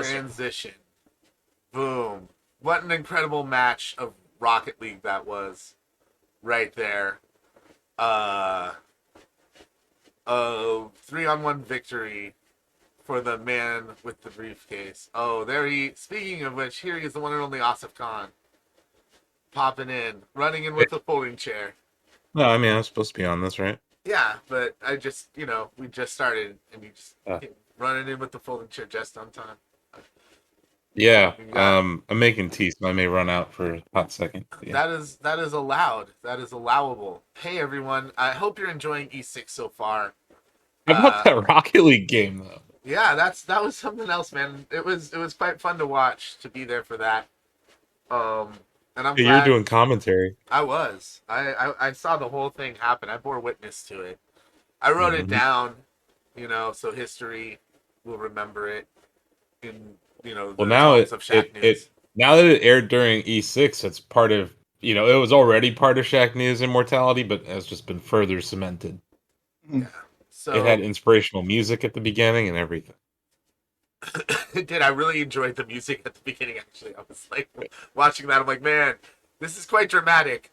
transition. Boom. What an incredible match of Rocket League that was right there. A 3-on-1 victory for the man with the briefcase. Oh, speaking of which, here he is, the one and only Asif Khan. Popping in, running in with a folding chair. No, I mean, I'm supposed to be on this, right? Yeah, but we just started, and you just came running in with the folding chair just on time. Yeah, I'm making tea, so I may run out for a hot second. Yeah. That is allowed. That is allowable. Hey everyone, I hope you're enjoying E6 so far. How about that Rocket League game though? Yeah, that was something else, man. It was quite fun to watch, to be there for that. And I'm Hey, you're glad doing commentary. I was. I saw the whole thing happen. I bore witness to it. I wrote it down, so history will remember it in the Well, now tomes of Shacknews. now that it aired during E6, it's part of it was already part of Shacknews Immortality, but has just been further cemented. Yeah. So It had inspirational music at the beginning and everything. I really enjoyed the music at the beginning. Actually, I was like watching that. I'm like, man, this is quite dramatic.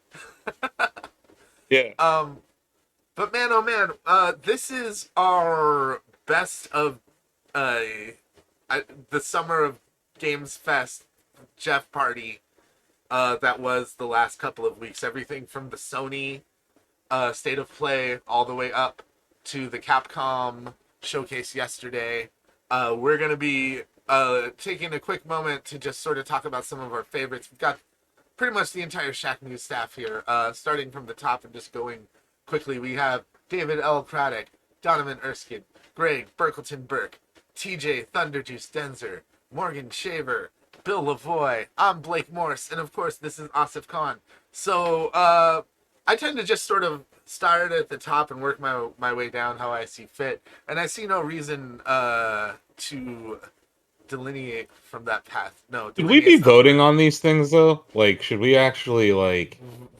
Yeah. But man, oh man, this is our best of the Summer of Games Fest Geoff party. That was the last couple of weeks. Everything from the Sony State of Play all the way up to the Capcom showcase yesterday. We're going to be taking a quick moment to just sort of talk about some of our favorites. We've got pretty much the entire Shacknews staff here, starting from the top and just going quickly. We have David L. Craddock, Donovan Erskine, Greg Burkleton Burke, TJ Thunderjuice Denzer, Morgan Shaver, Bill Lavoie, I'm Blake Morse, and of course this is Asif Khan. So I tend to just sort of start at the top and work my way down how I see fit, and I see no reason to delineate from that path. No, Should we be voting right. on these things though? Like, should we actually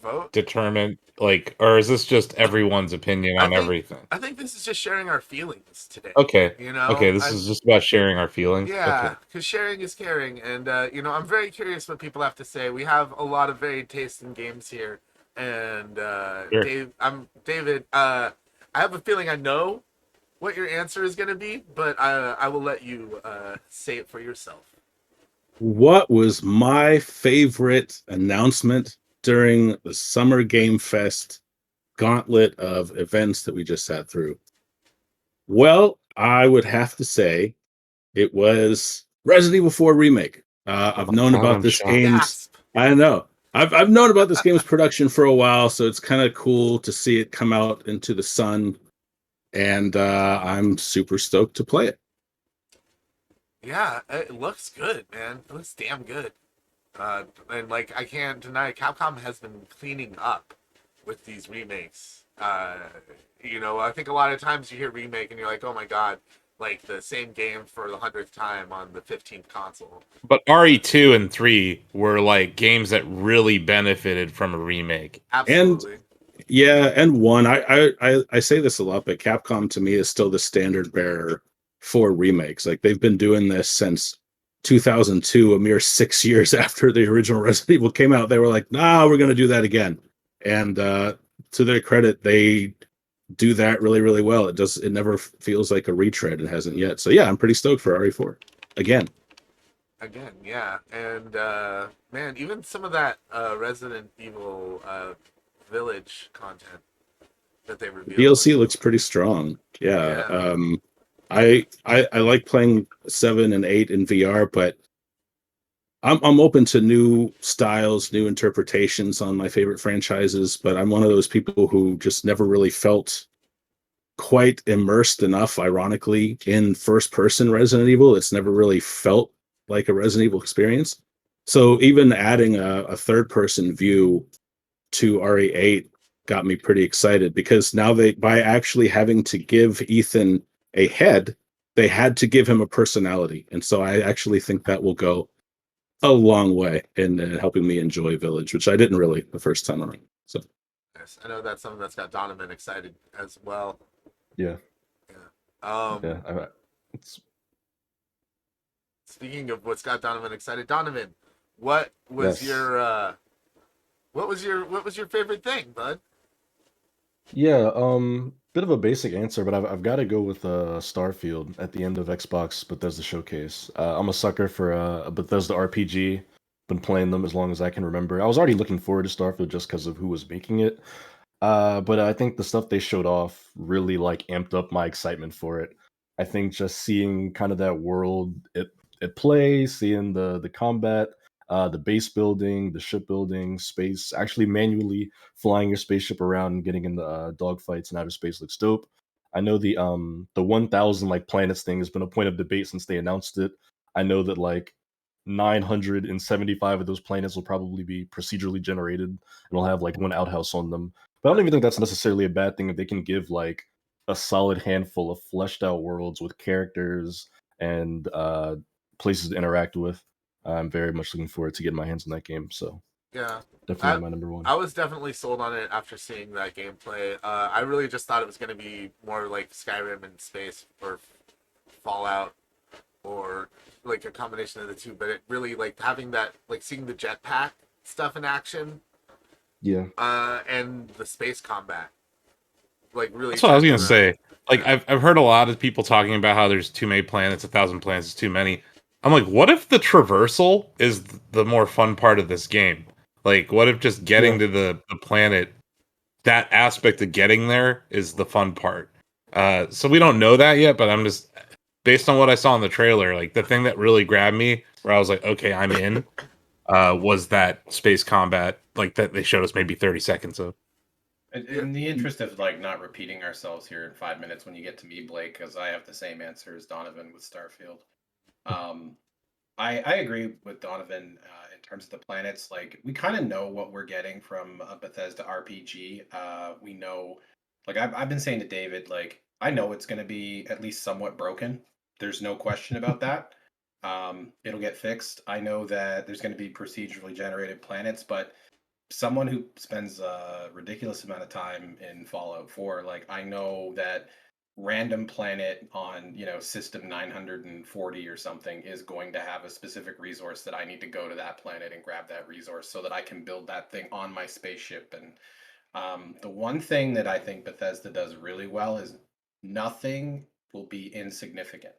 Vote? determine or is this just everyone's opinion on everything? I think this is just sharing our feelings today. Okay. Okay, this is just about sharing our feelings. Yeah, Okay. because sharing is caring, and I'm very curious what people have to say. We have a lot of varied tastes in games here, and Sure. David. I have a feeling I know what your answer is going to be, but I will let you say it for yourself. What was my favorite announcement during the Summer Game Fest gauntlet of events that we just sat through? Well, I would have to say it was Resident Evil 4 Remake. I've known about this game's. I know. I've known about this game's production for a while, so it's kind of cool to see it come out into the sun, and I'm super stoked to play it. Yeah, it looks good, man. It looks damn good. And I can't deny Capcom has been cleaning up with these remakes. I think a lot of times you hear remake and you're like, oh my god, like the same game for the 100th time on the 15th console. But RE2 and 3 were like games that really benefited from a remake. Absolutely. And one, I say this a lot, but Capcom to me is still the standard bearer for remakes. Like they've been doing this since 2002, a mere 6 years after the original Resident Evil came out. They were like, nah, we're going to do that again. And to their credit, they do that really, really well. It never feels like a retread. It hasn't yet. So yeah, I'm pretty stoked for RE4 again. Yeah. And man, even some of that Resident Evil Village content that they revealed. DLC looks pretty strong. Yeah. I like playing 7 and 8 in VR, but I'm open to new styles, new interpretations on my favorite franchises, but I'm one of those people who just never really felt quite immersed enough, ironically, in first-person Resident Evil. It's never really felt like a Resident Evil experience. So even adding a third-person view to RE8 got me pretty excited, because now by actually having to give Ethan a head, they had to give him a personality. And so I actually think that will go a long way in helping me enjoy Village, which I didn't really the first time around. So yes, I know that's something that's got Donovan excited as well. Yeah. Yeah. Yeah. speaking of what's got Donovan excited, Donovan, what was Yes. your what was your favorite thing, bud? Yeah, bit of a basic answer, but I've got to go with Starfield at the end of Xbox Bethesda Showcase. I'm a sucker for a Bethesda RPG. Been playing them as long as I can remember. I was already looking forward to Starfield just because of who was making it. But I think the stuff they showed off really like amped up my excitement for it. I think just seeing kind of that world it play, seeing the combat, the base building, the shipbuilding, space, actually manually flying your spaceship around and getting in the dogfights in outer space looks dope. I know the 1,000 like planets thing has been a point of debate since they announced it. I know that like 975 of those planets will probably be procedurally generated and will have like one outhouse on them. But I don't even think that's necessarily a bad thing if they can give like a solid handful of fleshed out worlds with characters and places to interact with. I'm very much looking forward to getting my hands on that game. So Yeah, definitely my number one. I was definitely sold on it after seeing that gameplay. I really just thought it was going to be more like Skyrim in space or Fallout or like a combination of the two. But it really like having that, like seeing the jetpack stuff in action, Yeah. and the space combat, like really. That's what I was turned gonna around. say. Like I've heard a lot of people talking about how there's too many planets, 1,000 planets is too many. I'm like, what if the traversal is the more fun part of this game? Like, what if just getting to the planet, that aspect of getting there is the fun part? So we don't know that yet, but I'm just based on what I saw in the trailer, like the thing that really grabbed me, where I was like, okay, I'm in, was that space combat, like that they showed us maybe 30 seconds of. In the interest of like not repeating ourselves here in 5 minutes when you get to me, Blake, because I have the same answer as Donovan with Starfield. I agree with Donovan in terms of the planets. Like we kind of know what we're getting from a Bethesda RPG. We know, like I've been saying to David, like I know it's going to be at least somewhat broken. There's no question about that. It'll get fixed. I know that there's going to be procedurally generated planets, but someone who spends a ridiculous amount of time in Fallout 4, like I know that random planet on, system 940 or something is going to have a specific resource that I need to go to that planet and grab that resource so that I can build that thing on my spaceship. And the one thing that I think Bethesda does really well is nothing will be insignificant.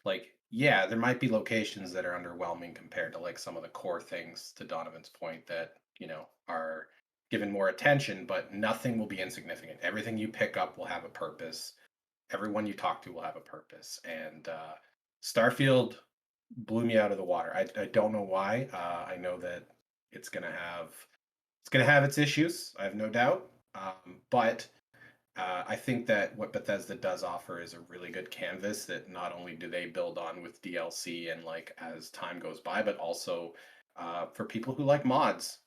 Like, yeah, there might be locations that are underwhelming compared to like some of the core things, to Donovan's point, that are given more attention, but nothing will be insignificant. Everything you pick up will have a purpose. Everyone you talk to will have a purpose. And Starfield blew me out of the water. I don't know why. I know that it's gonna have its issues. I have no doubt. But I think that what Bethesda does offer is a really good canvas that not only do they build on with DLC and like as time goes by, but also for people who like mods.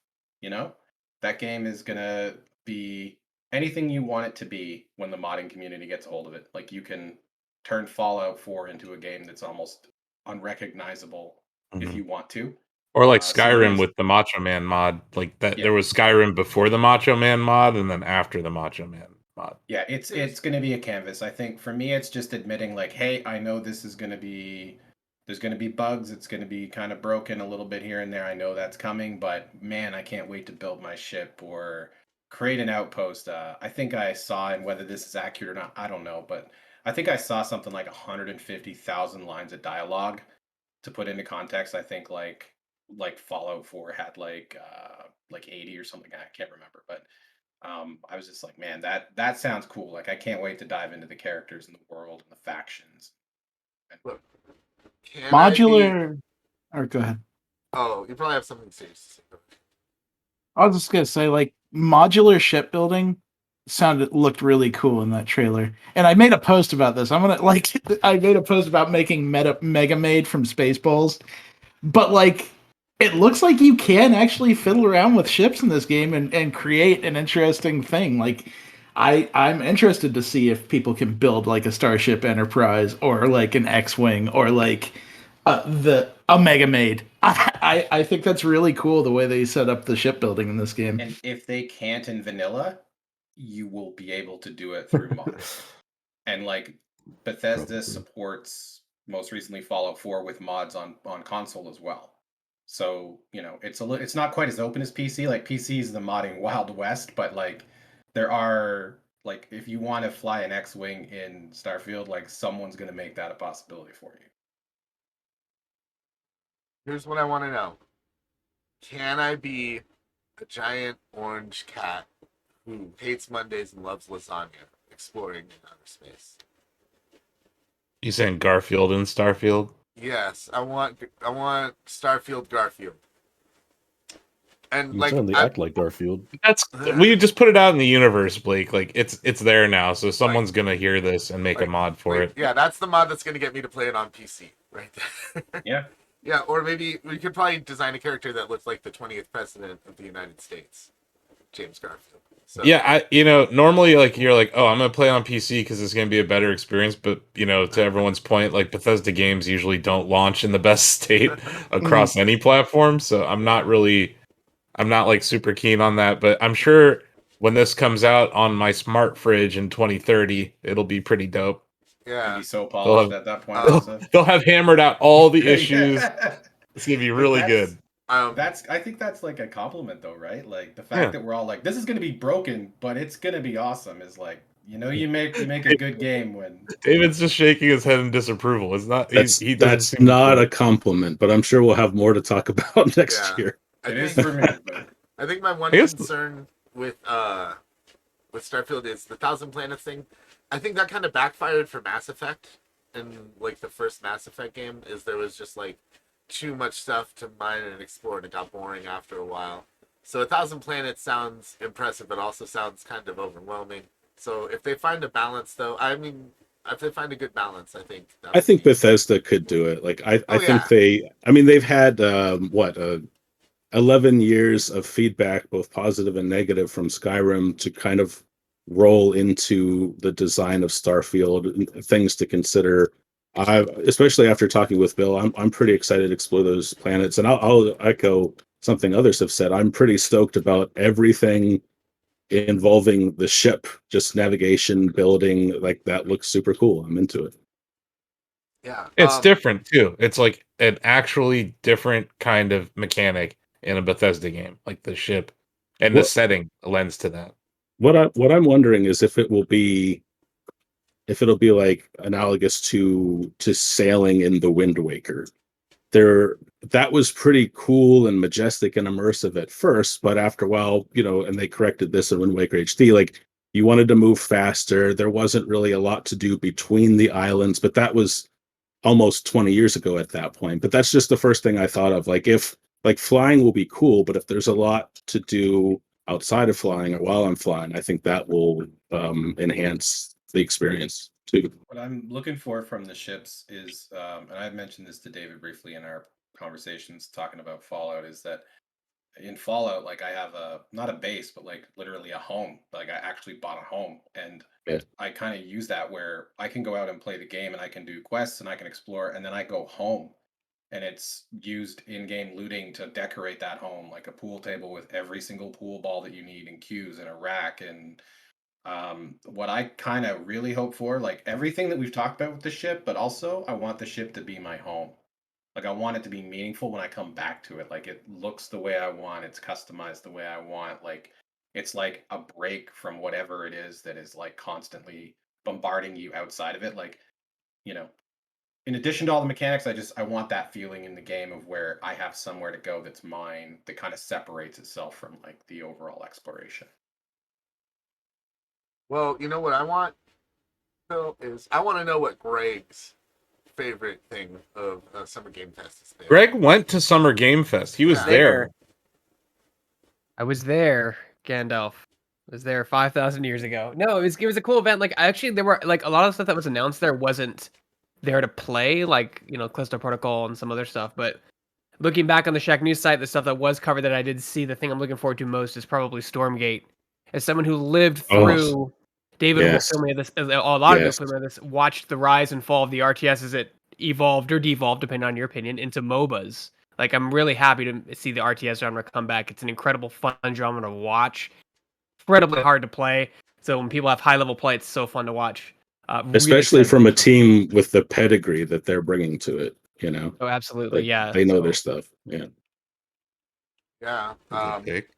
That game is gonna be anything you want it to be when the modding community gets a hold of it. Like you can turn Fallout 4 into a game that's almost unrecognizable if you want to. Or like So Skyrim with the Macho Man mod, like that. Yeah. There was Skyrim before the Macho Man mod, and then after the Macho Man mod. Yeah, it's going to be a canvas. I think for me, it's just admitting like, hey, I know this is going to be, there's going to be bugs. It's going to be kind of broken a little bit here and there. I know that's coming, but man, I can't wait to build my ship or create an outpost. I think I saw, and whether this is accurate or not, I don't know, but I think I saw something like 150,000 lines of dialogue. To put into context, I think like Fallout 4 had like 80 or something. I can't remember, but I was just like, man, that sounds cool. Like I can't wait to dive into the characters and the world and the factions. Look, can Modular. Or go ahead. Oh, you probably have something serious to say. I was just gonna say, like, modular shipbuilding looked really cool in that trailer. And I made a post about this. I made a post about making Mega Maid from Spaceballs. But like it looks like you can actually fiddle around with ships in this game and create an interesting thing. Like I'm interested to see if people can build like a Starship Enterprise or like an X-Wing or like a Mega Maid. I think that's really cool the way they set up the shipbuilding in this game. And if they can't in vanilla, you will be able to do it through mods. And like Bethesda supports most recently Fallout 4 with mods on console as well. So, it's not quite as open as PC. Like PC is the modding Wild West, but like there are like if you want to fly an X-wing in Starfield, like someone's going to make that a possibility for you. Here's what I want to know. Can I be a giant orange cat who hates Mondays and loves lasagna, exploring in outer space? You saying Garfield and Starfield? Yes, I want Starfield Garfield. And You like certainly act like Garfield. That's we just put it out in the universe, Blake. Like it's there now, so someone's gonna hear this and make a mod for it. Yeah, that's the mod that's gonna get me to play it on PC, right there. Yeah. Yeah, or maybe we could probably design a character that looks like the 20th president of the United States, James Garfield. So. Yeah, normally like you're like, oh, I'm gonna play on PC because it's gonna be a better experience. But to everyone's point, like Bethesda games usually don't launch in the best state across any platform. So I'm not like super keen on that. But I'm sure when this comes out on my smart fridge in 2030, it'll be pretty dope. Yeah, be so polished at that point. They'll have hammered out all the issues. It's gonna be really good. I think that's like a compliment though, right? Like the fact that we're all like, this is gonna be broken, but it's gonna be awesome is like, you make a good game when David's just shaking his head in disapproval. It's not that's not a compliment, but I'm sure we'll have more to talk about next year. It is for me. But... I think my one concern with Starfield is the 1,000 Planets thing. I think that kind of backfired for Mass Effect, and like the first Mass Effect game, is there was just like too much stuff to mine and explore, and it got boring after a while. So 1,000 Planets sounds impressive, but also sounds kind of overwhelming. So if they find a balance, though, if they find a good balance, I think Bethesda could do it. Like I think they've had 11 years of feedback, both positive and negative, from Skyrim to kind of roll into the design of Starfield and things to consider. Especially after talking with Bill, I'm pretty excited to explore those planets, and I'll echo something others have said. I'm pretty stoked about everything involving the ship, just navigation, building, like that looks super cool. I'm into it. Yeah, it's different too. It's like an actually different kind of mechanic in a Bethesda game, like the ship and the setting lends to that. What I'm wondering is if it'll be like analogous to sailing in the Wind Waker. That was pretty cool and majestic and immersive at first, but after a while, and they corrected this in Wind Waker HD, like you wanted to move faster. There wasn't really a lot to do between the islands, but that was almost 20 years ago at that point. But that's just the first thing I thought of. Like flying will be cool, but if there's a lot to do outside of flying or while I'm flying, I think that will enhance the experience too. What I'm looking for from the ships is, and I've mentioned this to David briefly in our conversations talking about Fallout, is that in Fallout, like I have not a base, but like literally a home. Like I actually bought a home, and I kind of use that where I can go out and play the game, and I can do quests, and I can explore, and then I go home. And it's used in-game looting to decorate that home, like a pool table with every single pool ball that you need, and cues, and a rack. And what I kind of really hope for, like everything that we've talked about with the ship, but also I want the ship to be my home. Like I want it to be meaningful when I come back to it. Like it looks the way I want, it's customized the way I want. Like it's like a break from whatever it is that is like constantly bombarding you outside of it. Like, in addition to all the mechanics, I want that feeling in the game of where I have somewhere to go that's mine, that kind of separates itself from like the overall exploration. Well, you know what I want, Phil, is I want to know what Greg's favorite thing of Summer Game Fest is. Greg went to Summer Game Fest. He was there. I was there, Gandalf. I was there 5,000 years ago. No, it was a cool event. Like actually, there were like a lot of stuff that was announced there wasn't there to play, like Callisto Protocol and some other stuff. But looking back on the Shacknews site, the stuff that was covered that I did see, the thing I'm looking forward to most is probably Stormgate. As someone who lived through, David will film me this. A lot of people film this. Watched the rise and fall of the RTS as it evolved or devolved, depending on your opinion, into MOBAs. Like I'm really happy to see the RTS genre come back. It's an incredible fun genre to watch. Incredibly hard to play. So when people have high level play, it's so fun to watch. Really Especially excited. from a team with the pedigree that they're bringing to it. Oh, absolutely, Like, yeah. they know So, their stuff. Yeah. Yeah. Good pick.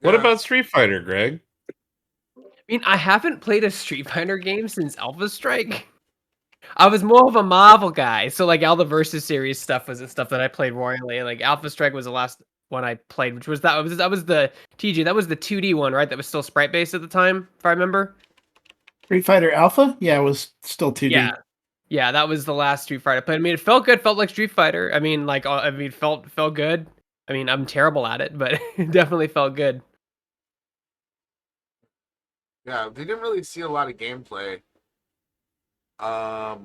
What yeah. about Street Fighter, Greg? I mean, I haven't played a Street Fighter game since Alpha Strike. I was more of a Marvel guy, so like all the Versus series stuff was the stuff that I played royally. Like Alpha Strike was the last one I played, which was that was the TG. That was the 2D one, right? That was still sprite based at the time, if I remember. Street Fighter Alpha? Yeah, it was still 2D. Yeah, that was the last Street Fighter I played. I mean, it felt good, felt like Street Fighter. I mean, felt good. I mean, I'm terrible at it, but it definitely felt good. Yeah, we didn't really see a lot of gameplay. I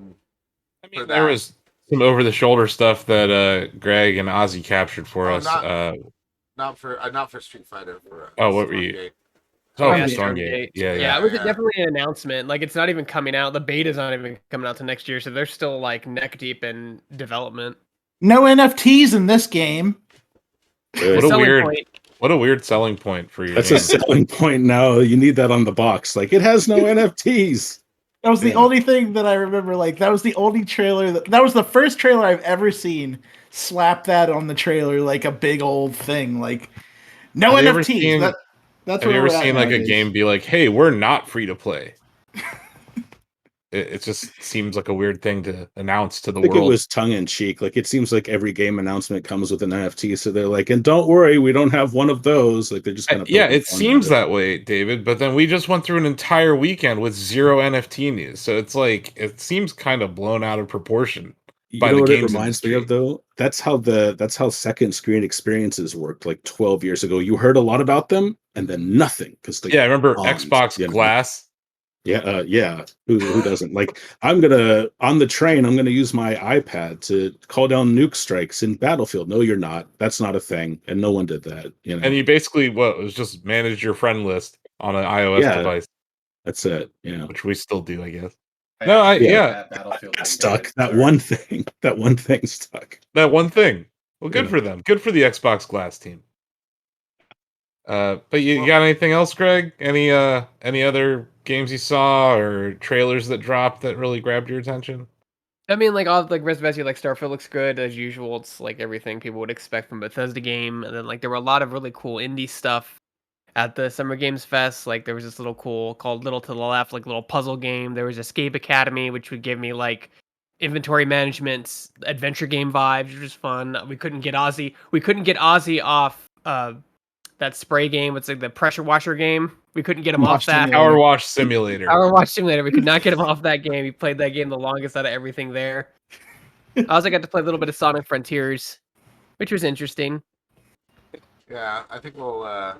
For mean, there that. was some over-the-shoulder stuff that Greg and Ozzy captured for us. Not for Street Fighter. For Oh, what were you- Stormgate. Oh, yeah, for Stormgate. Yeah. It was yeah. definitely an announcement. Like, it's not even coming out. The beta's not even coming out till next year, so they're still like neck deep in development. No NFTs in this game. What a Selling weird, point. what a weird selling point for your That's game. a selling point now. You need that on the box. Like, it has no NFTs. That was the Yeah. only thing that I remember. Like, that was the only trailer that was the first trailer I've ever seen. Slap that on the trailer like a big old thing. Like, no Have you ever NFTs. seen- That's Have you where ever we're at seen like a nowadays. game be like, "Hey, we're not free to play"? It just seems like a weird thing to announce to the I think world. it was tongue in cheek. Like, it seems like every game announcement comes with an NFT. So they're like, and don't worry, we don't have one of those. Like, they're just kind of Yeah, it seems that way, David. But then we just went through an entire weekend with 0 NFT news, so it's like it seems kind of blown out of proportion. You by know the what it games reminds me industry. of though? That's how second screen experiences worked like 12 years ago. You heard a lot about them and then nothing because Yeah, I remember bombs, Xbox you know? Glass. Yeah. Who doesn't? Like, on the train, I'm gonna use my iPad to call down nuke strikes in Battlefield. No, you're not. That's not a thing, and no one did that. And you basically was just managed your friend list on an iOS Yeah. device, That's it. Yeah. which we still do, I guess. I actually Yeah. like that Battlefield That thing, stuck. David. That Sorry. one thing. That one thing stuck. That one thing. Well, good Yeah. for them. Good for the Xbox Glass team. But you got anything else, Greg? Any other games you saw or trailers that dropped that really grabbed your attention? I mean, like all like Resident Evil, like Starfield looks good as usual. It's like everything people would expect from a Bethesda game. And then like there were a lot of really cool indie stuff at the Summer Games Fest. Like there was this little cool called Little to the Left, like little puzzle game. There was Escape Academy, which would give me like inventory management adventure game vibes, which was fun. We couldn't get Ozzy. We couldn't get Ozzy off that spray game. It's like the pressure washer game. We couldn't get him off Wash that. Simulator. Power Wash Simulator. Power Watch Simulator. We could not get him off that game. He played that game the longest out of everything there. I also got to play a little bit of Sonic Frontiers, which was interesting. Yeah, I think we'll. I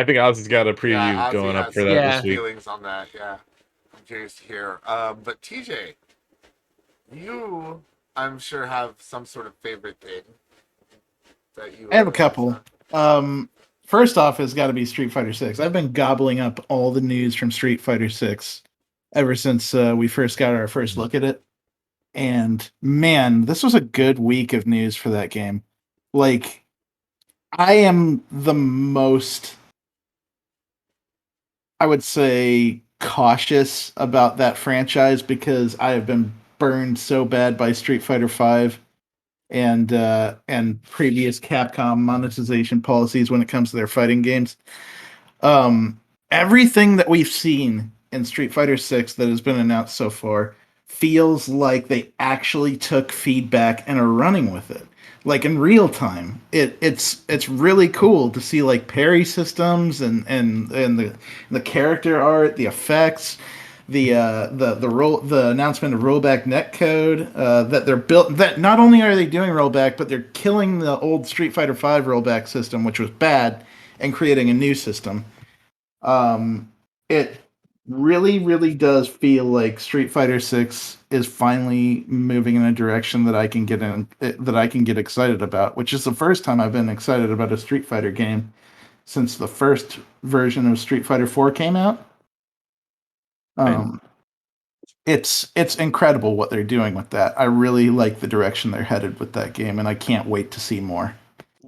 think Ozzy's got a preview Yeah, Ozzy going up has for some that Yeah. this week. feelings on that. Yeah, I'm curious to hear. But TJ, you, I'm sure, have some sort of favorite thing that you. I have a couple. First off, it's got to be Street Fighter 6. I've been gobbling up all the news from Street Fighter 6 ever since we first got our first look at it. And man, this was a good week of news for that game. Like, I am the most, I would say, cautious about that franchise because I have been burned so bad by Street Fighter 5 and previous Capcom monetization policies when it comes to their fighting games. Everything that we've seen in Street Fighter 6 that has been announced so far feels like they actually took feedback and are running with it, like in real time. It's really cool to see like parry systems and the character art, the effects, the announcement of rollback netcode, that they're built, that not only are they doing rollback, but they're killing the old Street Fighter V rollback system, which was bad, and creating a new system. It really, really does feel like Street Fighter 6 is finally moving in a direction that I can get excited about, which is the first time I've been excited about a Street Fighter game since the first version of Street Fighter 4 came out. It's incredible what they're doing with that. I really like the direction they're headed with that game, and I can't wait to see more.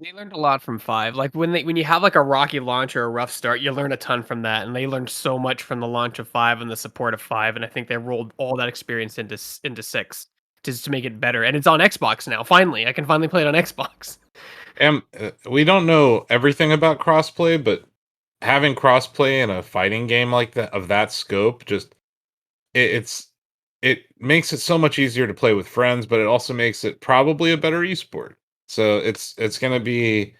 They learned a lot from 5. Like, when you have, like, a rocky launch or a rough start, you learn a ton from that, and they learned so much from the launch of 5 and the support of 5, and I think they rolled all that experience into 6 just to make it better, and it's on Xbox now, finally. I can finally play it on Xbox. And we don't know everything about crossplay, but having crossplay in a fighting game like that of that scope, just it makes it so much easier to play with friends, but it also makes it probably a better esport. So it's going to be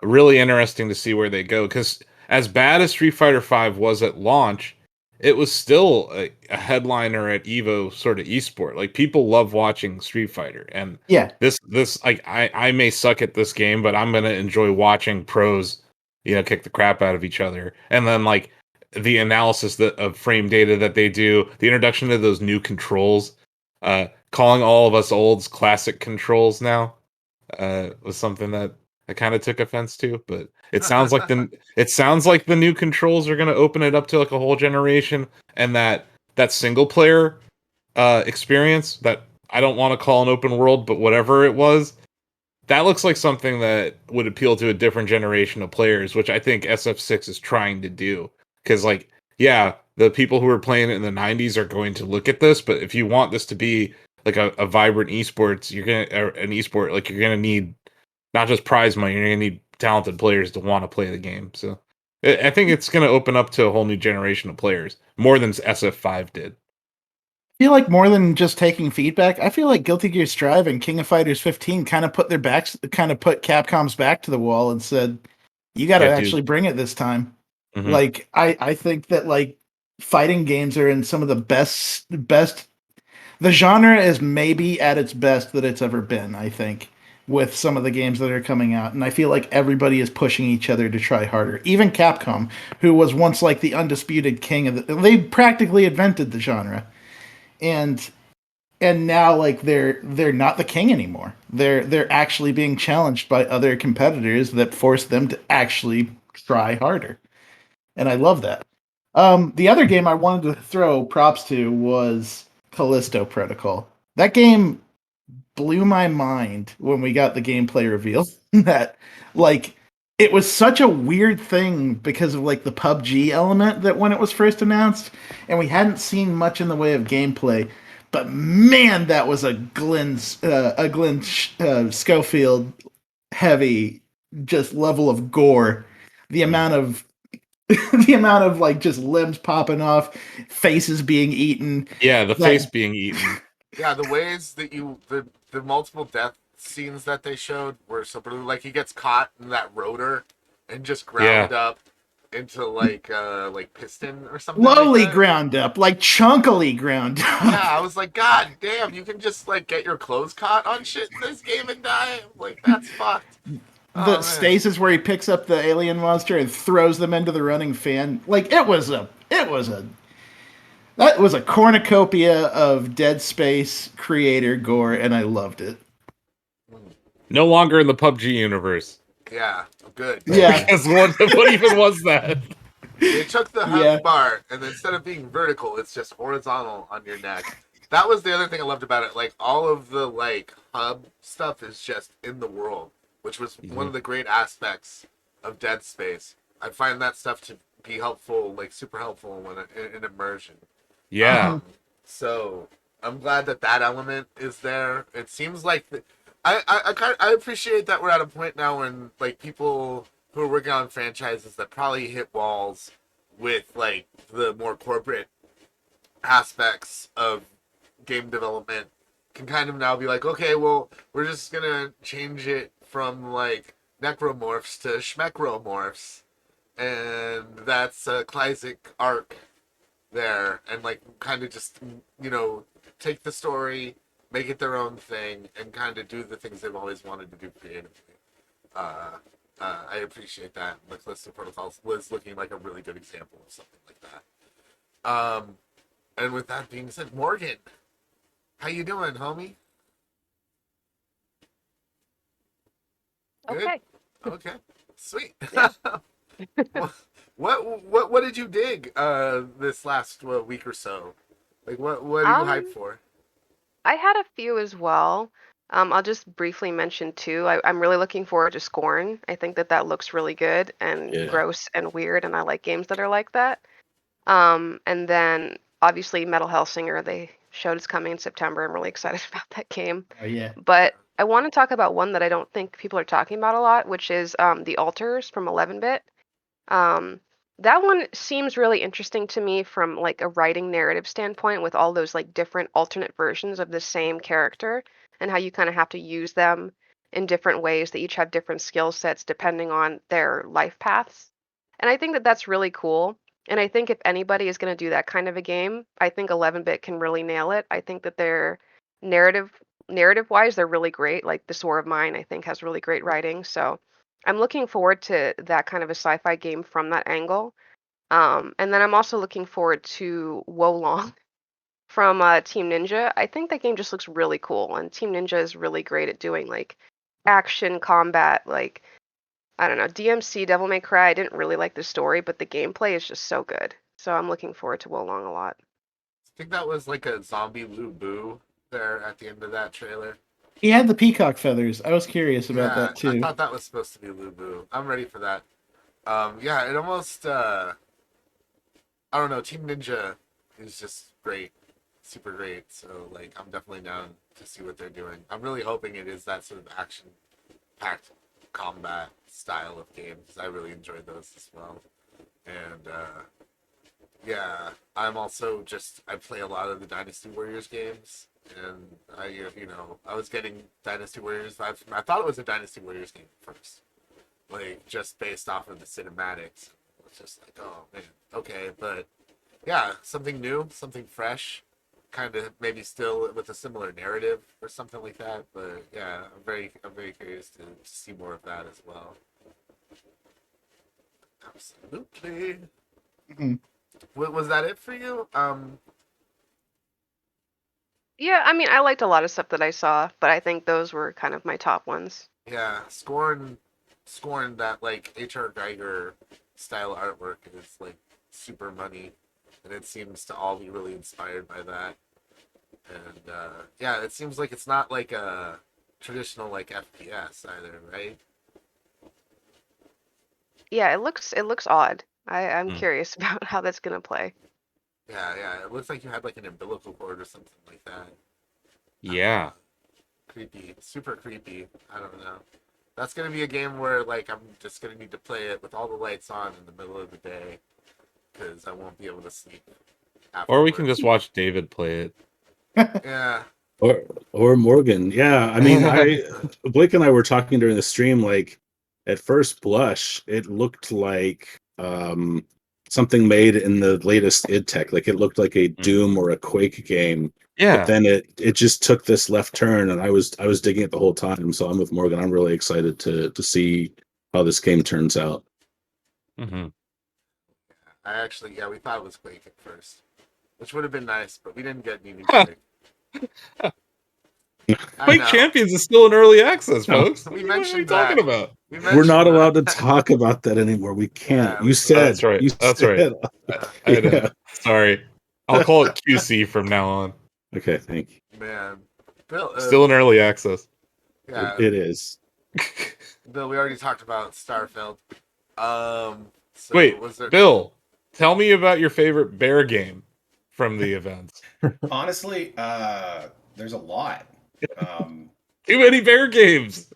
really interesting to see where they go, because as bad as Street Fighter V was at launch, it was still a headliner at Evo sort of esport. Like, people love watching Street Fighter, and Yeah. this like I may suck at this game, but I'm gonna enjoy watching pros, kick the crap out of each other, and then like the analysis of frame data that they do, the introduction of those new controls, calling all of us olds classic controls now, was something that I kind of took offense to, but it sounds like the new controls are going to open it up to like a whole generation, and that single player experience that I don't want to call an open world, but whatever it was, that looks like something that would appeal to a different generation of players, which I think SF6 is trying to do. Because, like, yeah, the people who were playing it in the 90s are going to look at this, but if you want this to be like a vibrant esports, an esport, like, you're gonna need not just prize money, you're gonna need talented players to want to play the game. So I think it's gonna open up to a whole new generation of players, more than SF5 did. I feel like more than just taking feedback, I feel like Guilty Gear Strive and King of Fighters 15 kind of put Capcom's back to the wall and said, "You got to Yeah, dude. actually bring it this time." Mhm. Like, I think that like fighting games are in some of the best. The genre is maybe at its best that it's ever been, I think, with some of the games that are coming out, and I feel like everybody is pushing each other to try harder. Even Capcom, who was once like the undisputed king of they practically invented the genre. And now like they're not the king anymore. They're actually being challenged by other competitors that force them to actually try harder. And I love that. The other game I wanted to throw props to was Callisto Protocol. That game blew my mind when we got the gameplay reveal. That like it was such a weird thing because of like the PUBG element that when it was first announced, and we hadn't seen much in the way of gameplay. But man, that was a Glenn Schofield heavy just level of gore. The amount of the amount of like just limbs popping off, faces being eaten. Yeah, the face being eaten. Yeah, the ways that the multiple death scenes that they showed were so brutal. Like, he gets caught in that rotor and just ground up into like piston or something. Lowly like that. ground up, like chunkily ground up. Yeah, I was like, God damn, you can just like get your clothes caught on shit in this game and die. Like, that's fucked. The stasis where he picks up the alien monster and throws them into the running fan. Like, that was a cornucopia of Dead Space creator gore, and I loved it. No longer in the PUBG universe. Yeah, good. Yeah. Because what even was that? They took the health bar, and instead of being vertical, it's just horizontal on your neck. That was the other thing I loved about it. Like, all of the like hub stuff is just in the world, which was one of the great aspects of Dead Space. I find that stuff to be helpful, like super helpful when in immersion. Yeah. So I'm glad that element is there. It seems like I appreciate that we're at a point now when like people who are working on franchises that probably hit walls with like the more corporate aspects of game development can kind of now be like, okay, well, we're just gonna change it from like necromorphs to schmecromorphs, and that's a classic arc there, and like kind of just take the story, make it their own thing, and kind of do the things they've always wanted to do creatively. I appreciate that. The Callisto Protocol was looking like a really good example of something like that. And with that being said, Morgan, how you doing, homie? Good? Okay. Okay. Sweet. Yeah. What did you dig this last week or so? Like what are you hyped for? I had a few as well. I'll just briefly mention too. I'm really looking forward to Scorn. I think that looks really good and Yeah. gross and weird, and I like games that are like that. And then obviously Metal Hellsinger. They showed it's coming in September. I'm really excited about that game. Oh yeah. But I want to talk about one that I don't think people are talking about a lot, which is the Altars from 11-bit. That one seems really interesting to me from like a writing narrative standpoint, with all those like different alternate versions of the same character and how you kind of have to use them in different ways. They each have different skill sets depending on their life paths. And I think that's really cool. And I think if anybody is going to do that kind of a game, I think 11-bit can really nail it. I think that their narrative wise, they're really great. Like This War of Mine, I think has really great writing. So I'm looking forward to that kind of a sci-fi game from that angle. And then I'm also looking forward to Wolong from Team Ninja. I think that game just looks really cool, and Team Ninja is really great at doing like action combat. Like, I don't know, DMC Devil May Cry. I didn't really like the story, but the gameplay is just so good. So I'm looking forward to Wolong a lot. I think that was like a zombie Lu Bu there at the end of that trailer. He had the peacock feathers. I was curious about Yeah, that too. I thought that was supposed to be Lu Bu. I'm ready for that. Yeah, it almost I don't know, Team Ninja is just great. Super great. So like I'm definitely down to see what they're doing. I'm really hoping it is that sort of action packed combat style of games. I really enjoyed those as well. And yeah, I'm also I play a lot of the Dynasty Warriors games, and I was getting Dynasty Warriors vibes from. I thought it was a Dynasty Warriors game first, like just based off of the cinematics. It's just like, oh man, okay, but yeah, something new, something fresh, kind of maybe still with a similar narrative or something like that. But yeah, I'm very curious to see more of that as well. Absolutely. Mm-hmm. Was that it for you? Yeah, I mean, I liked a lot of stuff that I saw, but I think those were kind of my top ones. Yeah, Scorn, that like H.R. Geiger style artwork is like super money, and it seems to all be really inspired by that. And yeah, it seems like it's not like a traditional like FPS either, right? Yeah, it looks odd. I'm Hmm. curious about how that's gonna play. Yeah, it looks like you had like an umbilical cord or something like that. Yeah. Creepy, super creepy. I don't know. That's gonna be a game where like I'm just gonna need to play it with all the lights on in the middle of the day, because I won't be able to sleep Or we can afterwards. just watch David play it. Yeah. Or Morgan. Yeah, I mean, Blake and I were talking during the stream. Like, at first blush, it looked like something made in the latest id Tech. Like, it looked like a Doom or a Quake game. Yeah. But then it just took this left turn, and I was digging it the whole time. So I'm with Morgan. I'm really excited to see how this game turns out. Mm-hmm. We thought it was Quake at first, which would have been nice, but we didn't get any new Quake. Quake Champions is still in early access, folks. We What are mentioned you talking about? We're not allowed to talk about that anymore. We can't. Yeah, You said. That's right. You That's said. right. I know. Sorry. I'll call it QC from now on. Okay, thank you. Man, Bill, Still in early access. Yeah, It is. Bill, we already talked about Starfield. So Wait, was there... Bill, tell me about your favorite bear game from the events. Honestly, there's a lot. Too many bear games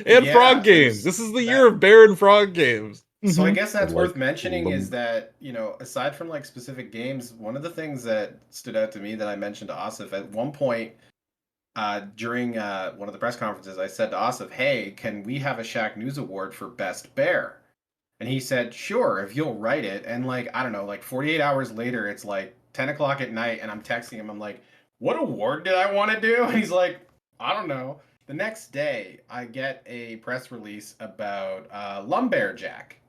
and Yeah, frog games. This is the year of bear and frog games. So I Mhm. guess that's Like worth mentioning is lum- that, aside from like specific games, one of the things that stood out to me that I mentioned to Asif at one point during one of the press conferences, I said to Asif, hey, can we have a Shacknews Award for Best Bear? And he said, sure, if you'll write it. And like, I don't know, like 48 hours later, it's like 10 o'clock at night and I'm texting him. I'm like, what award did I want to do? And he's like, I don't know. The next day, I get a press release about Lumberjack.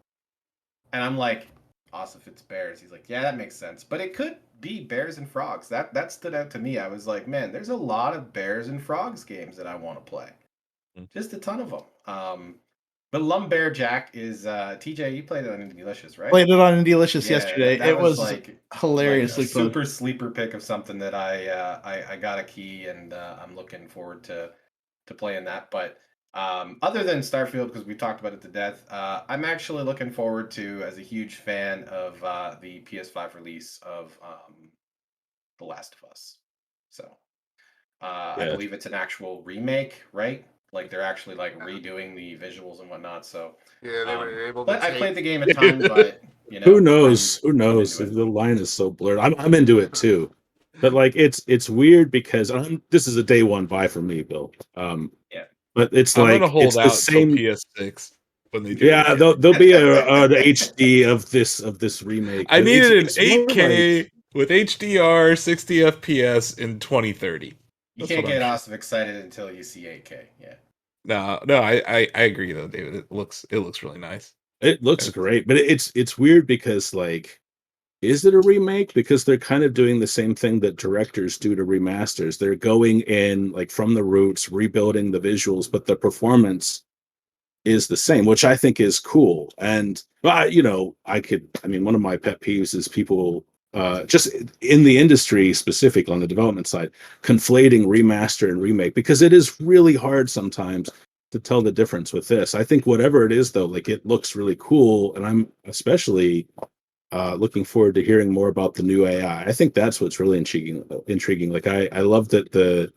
And I'm like, Asif, it's bears. He's like, yeah, that makes sense. But it could be bears and frogs. That stood out to me. I was like, man, there's a lot of bears and frogs games that I want to play. Just a ton of them. But Lumberjack is TJ. You played it on Indie Delicious, right? Played it on Indie Delicious yesterday. That It was like hilariously a fun. super sleeper pick of something that I got a key and I'm looking forward to to play in that. But other than Starfield, because we talked about it to death, I'm actually looking forward to, as a huge fan of the PS5 release of The Last of Us. So I Yeah. believe it's an actual remake, right? Like they're actually like redoing the visuals and whatnot. So Yeah, they were able to but I take. played the game a ton, but you know, Who knows? Who I'm knows? into it. The line is so blurred. I'm into it too, but like it's weird because this is a day one buy for me, Bill. Yeah. But it's I'm gonna like hold it's the out till same. PS6 when they do it Yeah, again. there'll be an HD of this remake. I But needed an it's more 8K like with HDR 60 FPS in 2030. You That's can't what I'm get sure. awesome excited until you see 8K. Yeah. No, I agree though, David. It looks really nice. it looks great, but it's weird because like, is it a remake? Because they're kind of doing the same thing that directors do to remasters. They're going in like from the roots, rebuilding the visuals, but the performance is the same, which I think is cool. And you know, I mean, one of my pet peeves is people just in the industry specific on the development side, conflating remaster and remake because it is really hard sometimes to tell the difference with this. I think whatever it is though, like it looks really cool, and I'm especially looking forward to hearing more about the new AI. I think that's what's really intriguing. Like I love that the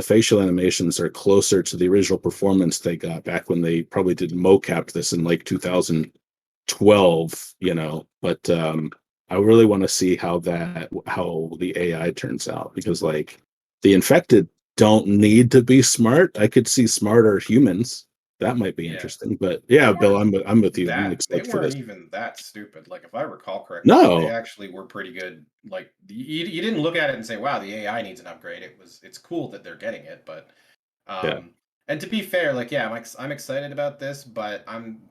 facial animations are closer to the original performance they got back when they probably did mocap this in like 2012, you know. But I really want to see how the AI turns out, because like the infected don't need to be smart. I could see smarter humans. That might be Yeah. interesting. But yeah, Bill, I'm with you. I'm They excited for weren't this. even that stupid. Like if I recall correctly, No. they actually were pretty good. Like you didn't look at it and say, "Wow, the AI needs an upgrade." It's cool that they're getting it, but Yeah. and to be fair, like yeah, I'm excited about this, but I'm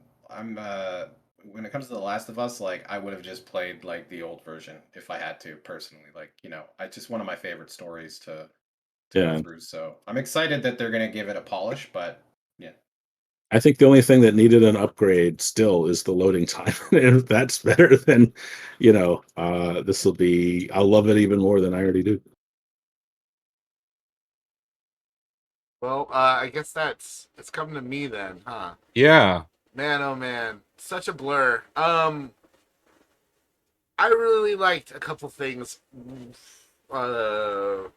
when it comes to The Last of Us, like I would have just played like the old version if I had to personally. Like, you know, it's just one of my favorite stories to go Yeah. through. So I'm excited that they're gonna give it a polish, but yeah. I think the only thing that needed an upgrade still is the loading time. And if that's better, then this will be, I'll love it even more than I already do. Well, I guess it's coming to me then, huh? Yeah. Man, oh man, such a blur. I really liked a couple things. Red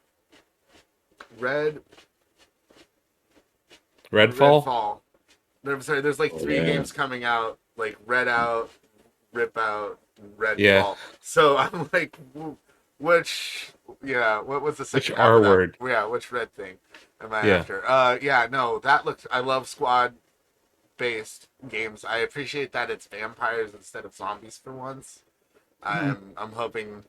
Redfall? Redfall. Sorry, there's like Oh, 3 yeah. games coming out, like Red Out, Rip Out, Redfall. Yeah. So I'm like, which, what was the second Which half R of that? word? Yeah, which red thing am I Yeah. after? Yeah, no, that looks. I love squad based games. I appreciate that it's vampires instead of zombies for once. I'm hoping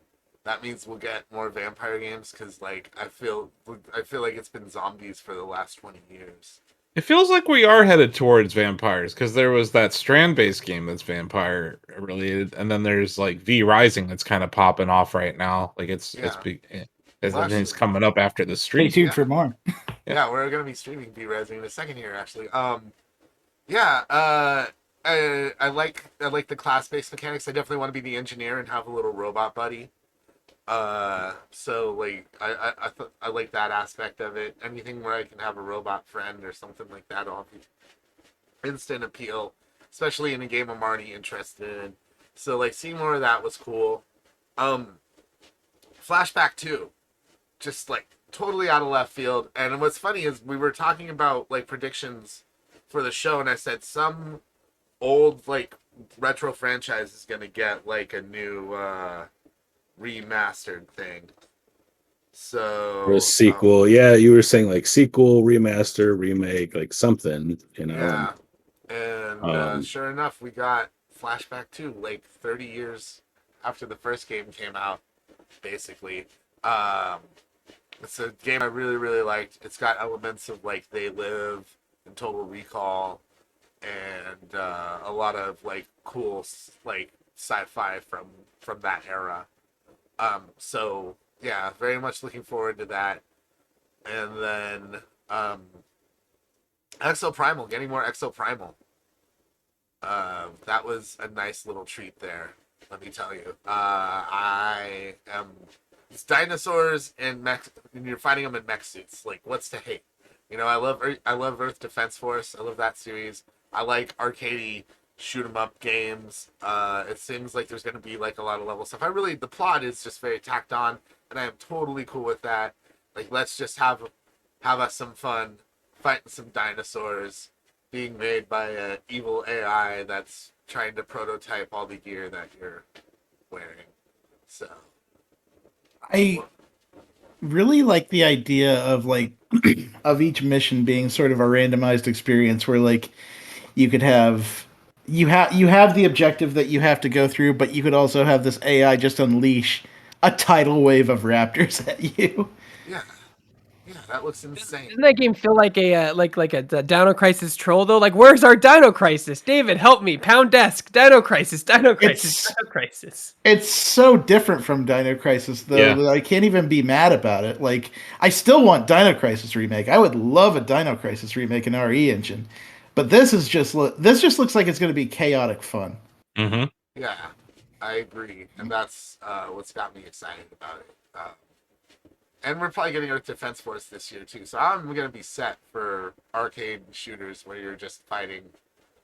that means we'll get more vampire games, because like I feel like it's been zombies for the last 20 years. It feels like we are headed towards vampires, because there was that strand-based game that's vampire related, and then there's like V Rising that's kind of popping off right now. Like it's big. Well, Everything's actually, coming up after the Stay stream. tuned for more. Yeah, we're gonna be streaming B-Resing in a second here, actually. Yeah, I like the class-based mechanics. I definitely want to be the engineer and have a little robot buddy. So like I like that aspect of it. Anything where I can have a robot friend or something like that, I'll be instant appeal, especially in a game I'm already interested in. So like seeing more of that was cool. Flashback 2, just like totally out of left field. And what's funny is we were talking about like predictions for the show, and I said some old like retro franchise is gonna get like a new remastered thing. So Or a sequel. Yeah, you were saying like sequel, remaster, remake, like something, yeah, and Um, sure enough, we got Flashback 2 like 30 years after the first game came out, basically. It's a game I really, really liked. It's got elements of like They Live and Total Recall, and a lot of like cool like sci-fi from that era. So yeah, very much looking forward to that. And then Exo Primal, getting more Exo Primal. That was a nice little treat there. Let me tell you. I am. It's dinosaurs and mech, and you're fighting them in mech suits. Like, what's to hate? You know, I love Earth Defense Force. I love that series. I like arcadey shoot 'em up games. It seems like there's going to be like a lot of level stuff. The plot is just very tacked on, and I am totally cool with that. Like, let's just have us some fun fighting some dinosaurs being made by an evil AI that's trying to prototype all the gear that you're wearing. So I really like the idea of like of each mission being sort of a randomized experience where like you could have you have the objective that you have to go through, but you could also have this AI just unleash a tidal wave of raptors at you. yeah, yeah, that looks insane. Doesn't that game feel like a the Dino Crisis troll though? Like, where's our Dino Crisis? David, help me! Pound desk. Dino Crisis. Dino Crisis. It's Dino Crisis. it's so different from Dino Crisis though Yeah. that I can't even be mad about it. Like I still want Dino Crisis remake. I would love a Dino Crisis remake in RE engine. But this just looks like it's going to be chaotic fun. Mm-hmm. Yeah, I agree, and that's what's got me excited about it. And we're probably getting Earth Defense Force this year too, so I'm gonna be set for arcade shooters where you're just fighting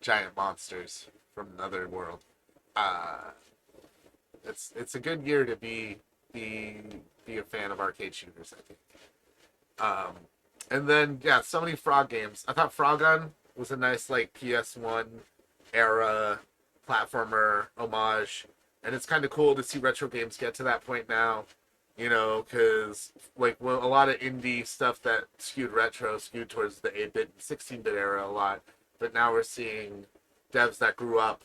giant monsters from another world. Uh, it's a good year to be a fan of arcade shooters, I think. And then yeah, so many Frog games. I thought Frogun was a nice like PS1 era platformer homage, and it's kind of cool to see retro games get to that point now. You know, because like a lot of indie stuff that skewed retro skewed towards the 8-bit and 16-bit era a lot, but now we're seeing devs that grew up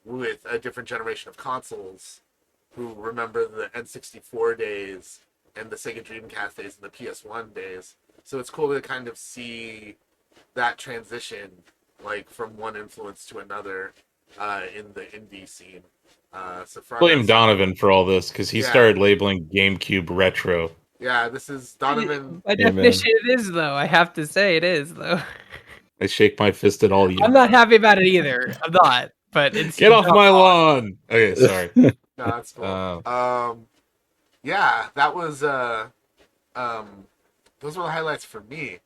with a different generation of consoles who remember the N64 days and the Sega Dreamcast days and the PS1 days. So it's cool to kind of see that transition, like from one influence to another, in the indie scene. So Blame Donovan for all this because he started labeling GameCube retro. Yeah, this is Donovan. By definition, it is though. I have to say, it is though. I shake my fist at all you. I'm not happy about it either. I'm not. But it's Get off my lawn. Okay, sorry. No, that's cool. Yeah, that was those were the highlights for me,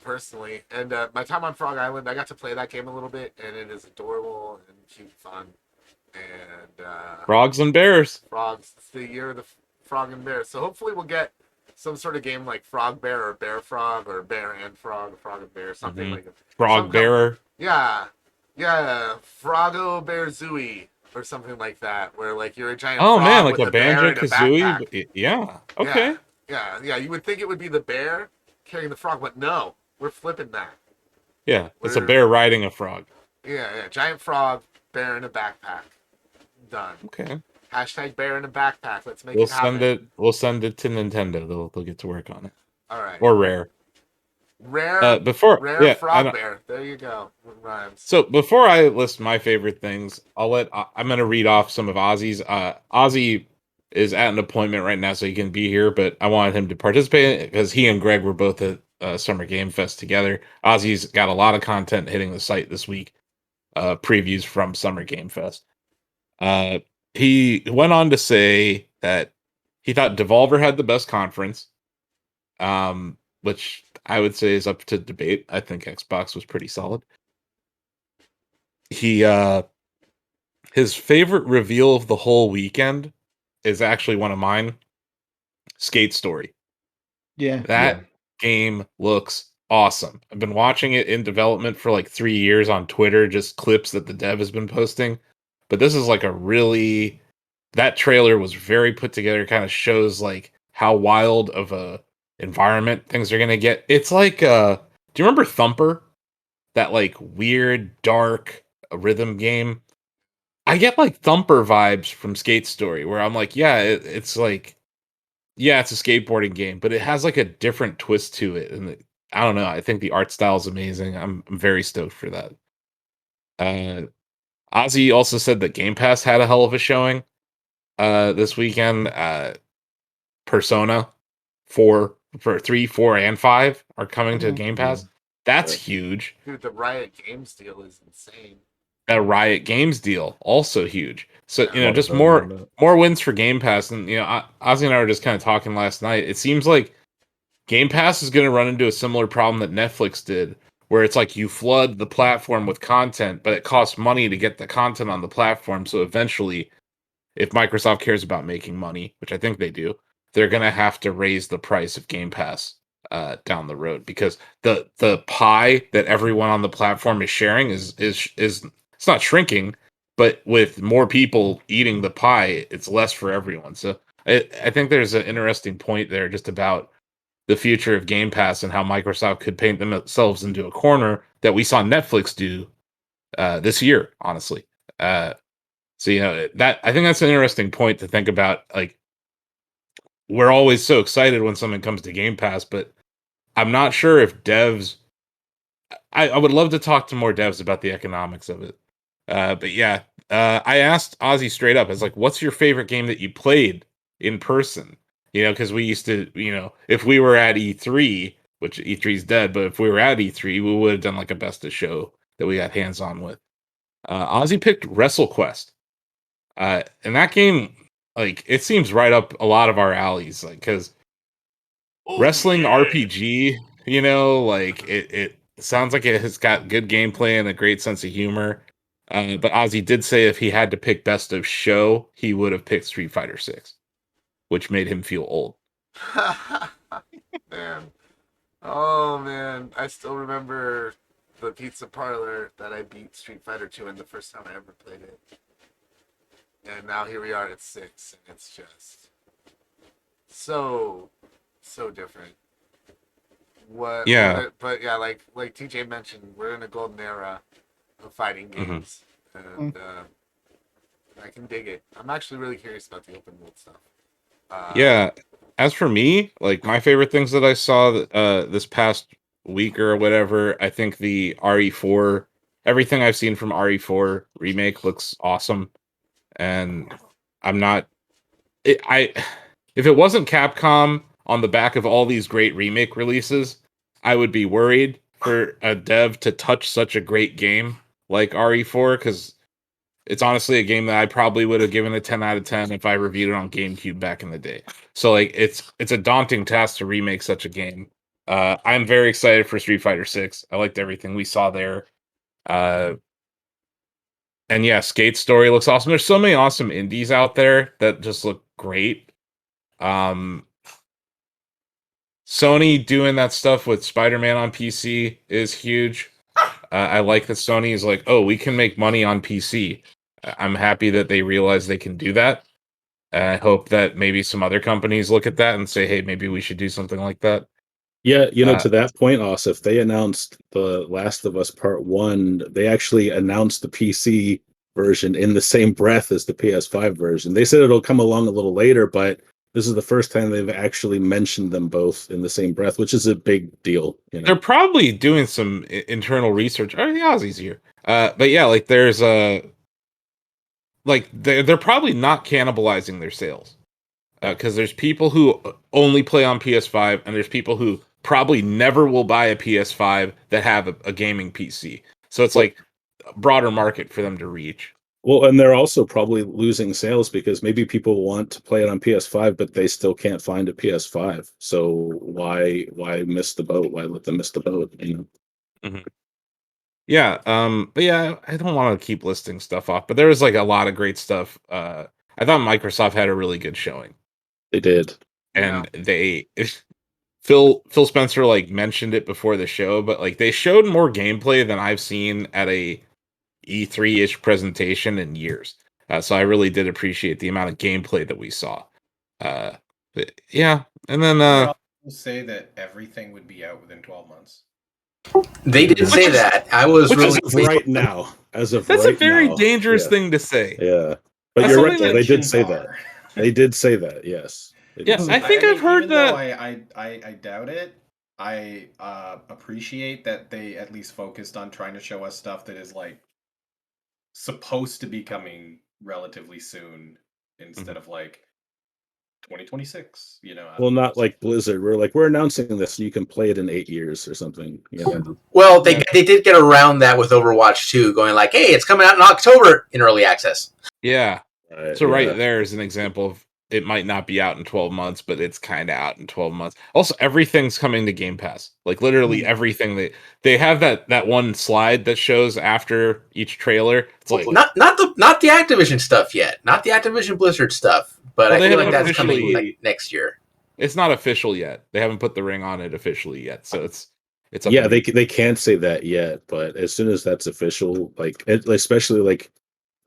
personally. And my time on Frog Island, I got to play that game a little bit, and it is adorable and cute, fun. And Frogs and bears. Frogs. It's the year of the frog and bear. So hopefully we'll get some sort of game like Frog Bear or Bear Frog or Bear and Frog, Frog and Bear, something like that. Frog Bearer. Yeah. Froggo Bear Zooey or something like that, where like you're a giant. Oh frog man, like with a Banjo Kazooie. backpack. Yeah. Okay. Yeah. You would think it would be the bear carrying the frog, but no, we're flipping that. Yeah, it's a bear riding a frog. Yeah. Giant frog, bear in a backpack. Done. Okay. Hashtag bear in a backpack. Let's make it happen. We'll send it to Nintendo. They'll get to work on it. All right. Or Rare. Rare frog bear. There you go. It rhymes. So before I list my favorite things, I'm gonna read off some of Ozzy's. Ozzy is at an appointment right now, so he can be here, but I wanted him to participate because he and Greg were both at Summer Game Fest together. Ozzy's got a lot of content hitting the site this week. Previews from Summer Game Fest. He went on to say that he thought Devolver had the best conference, which I would say is up to debate. I think Xbox was pretty solid. His favorite reveal of the whole weekend is actually one of mine. Skate Story. Yeah. That game looks awesome. I've been watching it in development for like 3 years on Twitter, just clips that the dev has been posting. But this is like that trailer was very put together, kind of shows like how wild of a environment things are gonna get. It's like do you remember Thumper? That like weird, dark rhythm game? I get like Thumper vibes from Skate Story, where I'm like, it's like, it's a skateboarding game, but it has like a different twist to it. And I don't know, I think the art style is amazing. I'm very stoked for that. Ozzy also said that Game Pass had a hell of a showing this weekend. Persona 4 for 3, 4, and 5 are coming to Game Pass. That's huge. Dude, the Riot Games deal is insane. That Riot Games deal also huge. So just more wins for Game Pass. And Ozzy and I were just kind of talking last night. It seems like Game Pass is going to run into a similar problem that Netflix did, where it's like you flood the platform with content, but it costs money to get the content on the platform. So eventually, if Microsoft cares about making money, which I think they do, they're going to have to raise the price of Game Pass down the road, because the pie that everyone on the platform is sharing is it's not shrinking, but with more people eating the pie, it's less for everyone. So I think there's an interesting point there just about the future of Game Pass and how Microsoft could paint themselves into a corner that we saw Netflix do this year, honestly. So that I think that's an interesting point to think about. Like, we're always so excited when something comes to Game Pass, but I'm not sure if devs. I would love to talk to more devs about the economics of it. But yeah, I asked Ozzy straight up. It's like, what's your favorite game that you played in person? Because we used to, if we were at E3, which E3's dead, but if we were at E3, we would have done like a best of show that we got hands on with. Ozzy picked WrestleQuest. And that game, like, it seems right up a lot of our alleys, like, because wrestling RPG, like it sounds like it has got good gameplay and a great sense of humor. But Ozzy did say if he had to pick best of show, he would have picked Street Fighter 6, which made him feel old. Man. Oh, man. I still remember the pizza parlor that I beat Street Fighter 2 in the first time I ever played it. And now here we are at 6, and it's just so different. But yeah, like TJ mentioned, we're in a golden era of fighting games, and I can dig it. I'm actually really curious about the open world stuff. Yeah. As for me, like, my favorite things that I saw this past week or whatever, I think the RE4, everything I've seen from RE4 remake looks awesome. And I'm not if it wasn't Capcom on the back of all these great remake releases, I would be worried for a dev to touch such a great game like RE4, because it's honestly a game that I probably would have given a 10 out of 10 if I reviewed it on GameCube back in the day. So like it's a daunting task to remake such a game. I'm very excited for Street Fighter 6. I liked everything we saw there. And yeah, Skate's story looks awesome. There's so many awesome indies out there that just look great. Sony doing that stuff with Spider-Man on PC is huge. I like that Sony is like, oh, we can make money on PC. I'm happy that they realize they can do that. And I hope that maybe some other companies look at that and say, hey, maybe we should do something like that. Yeah, to that point, Osif, they announced The Last of Us Part 1. They actually announced the PC version in the same breath as the PS5 version. They said it'll come along a little later, but this is the first time they've actually mentioned them both in the same breath, which is a big deal. They're probably doing some internal research. Oh, the Aussies here. But yeah, like there's like they're probably not cannibalizing their sales. Because there's people who only play on PS5, and there's people who probably never will buy a PS5 that have a gaming PC. So it's like a broader market for them to reach. Well, and they're also probably losing sales because maybe people want to play it on PS5, but they still can't find a PS5. So why miss the boat? Why let them miss the boat? Mm-hmm. Yeah. But yeah, I don't want to keep listing stuff off, but there was like a lot of great stuff. I thought Microsoft had a really good showing. They did. And Phil Spencer like mentioned it before the show, but like they showed more gameplay than I've seen at a E3-ish presentation in years. So I really did appreciate the amount of gameplay that we saw. But yeah, and then I'll say that everything would be out within 12 months. They did say that. I was really right now. That's a very dangerous thing to say. Yeah, but you're right. Though. They did say that. They did say that. Yes. Yes, I think I've heard that. I doubt it. I appreciate that they at least focused on trying to show us stuff that is like supposed to be coming relatively soon instead of like 2026. Well, not like Blizzard. We're announcing this, and you can play it in 8 years or something. Well, they did get around that with Overwatch 2, going like, "Hey, it's coming out in October in early access." Yeah. So right there is an example of it might not be out in 12 months, but it's kind of out in 12 months. Also, everything's coming to Game Pass. Like literally everything. They have that one slide that shows after each trailer. It's like not the Activision stuff yet, not the Activision Blizzard stuff, but Well, I they feel like haven't that's coming officially- like next year. it's not official yet. They haven't put the ring on it officially yet, so it's up Yeah, in they the- they can't say that yet, but as soon as that's official, especially like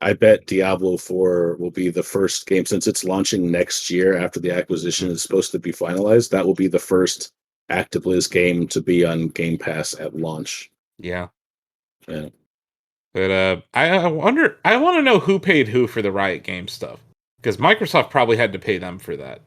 I bet Diablo 4 will be the first game since it's launching next year after the acquisition is supposed to be finalized. That will be the first ActiBliz game to be on Game Pass at launch. yeah. Yeah. But I wonder. I want to know who paid who for the Riot Games stuff, because Microsoft probably had to pay them for that.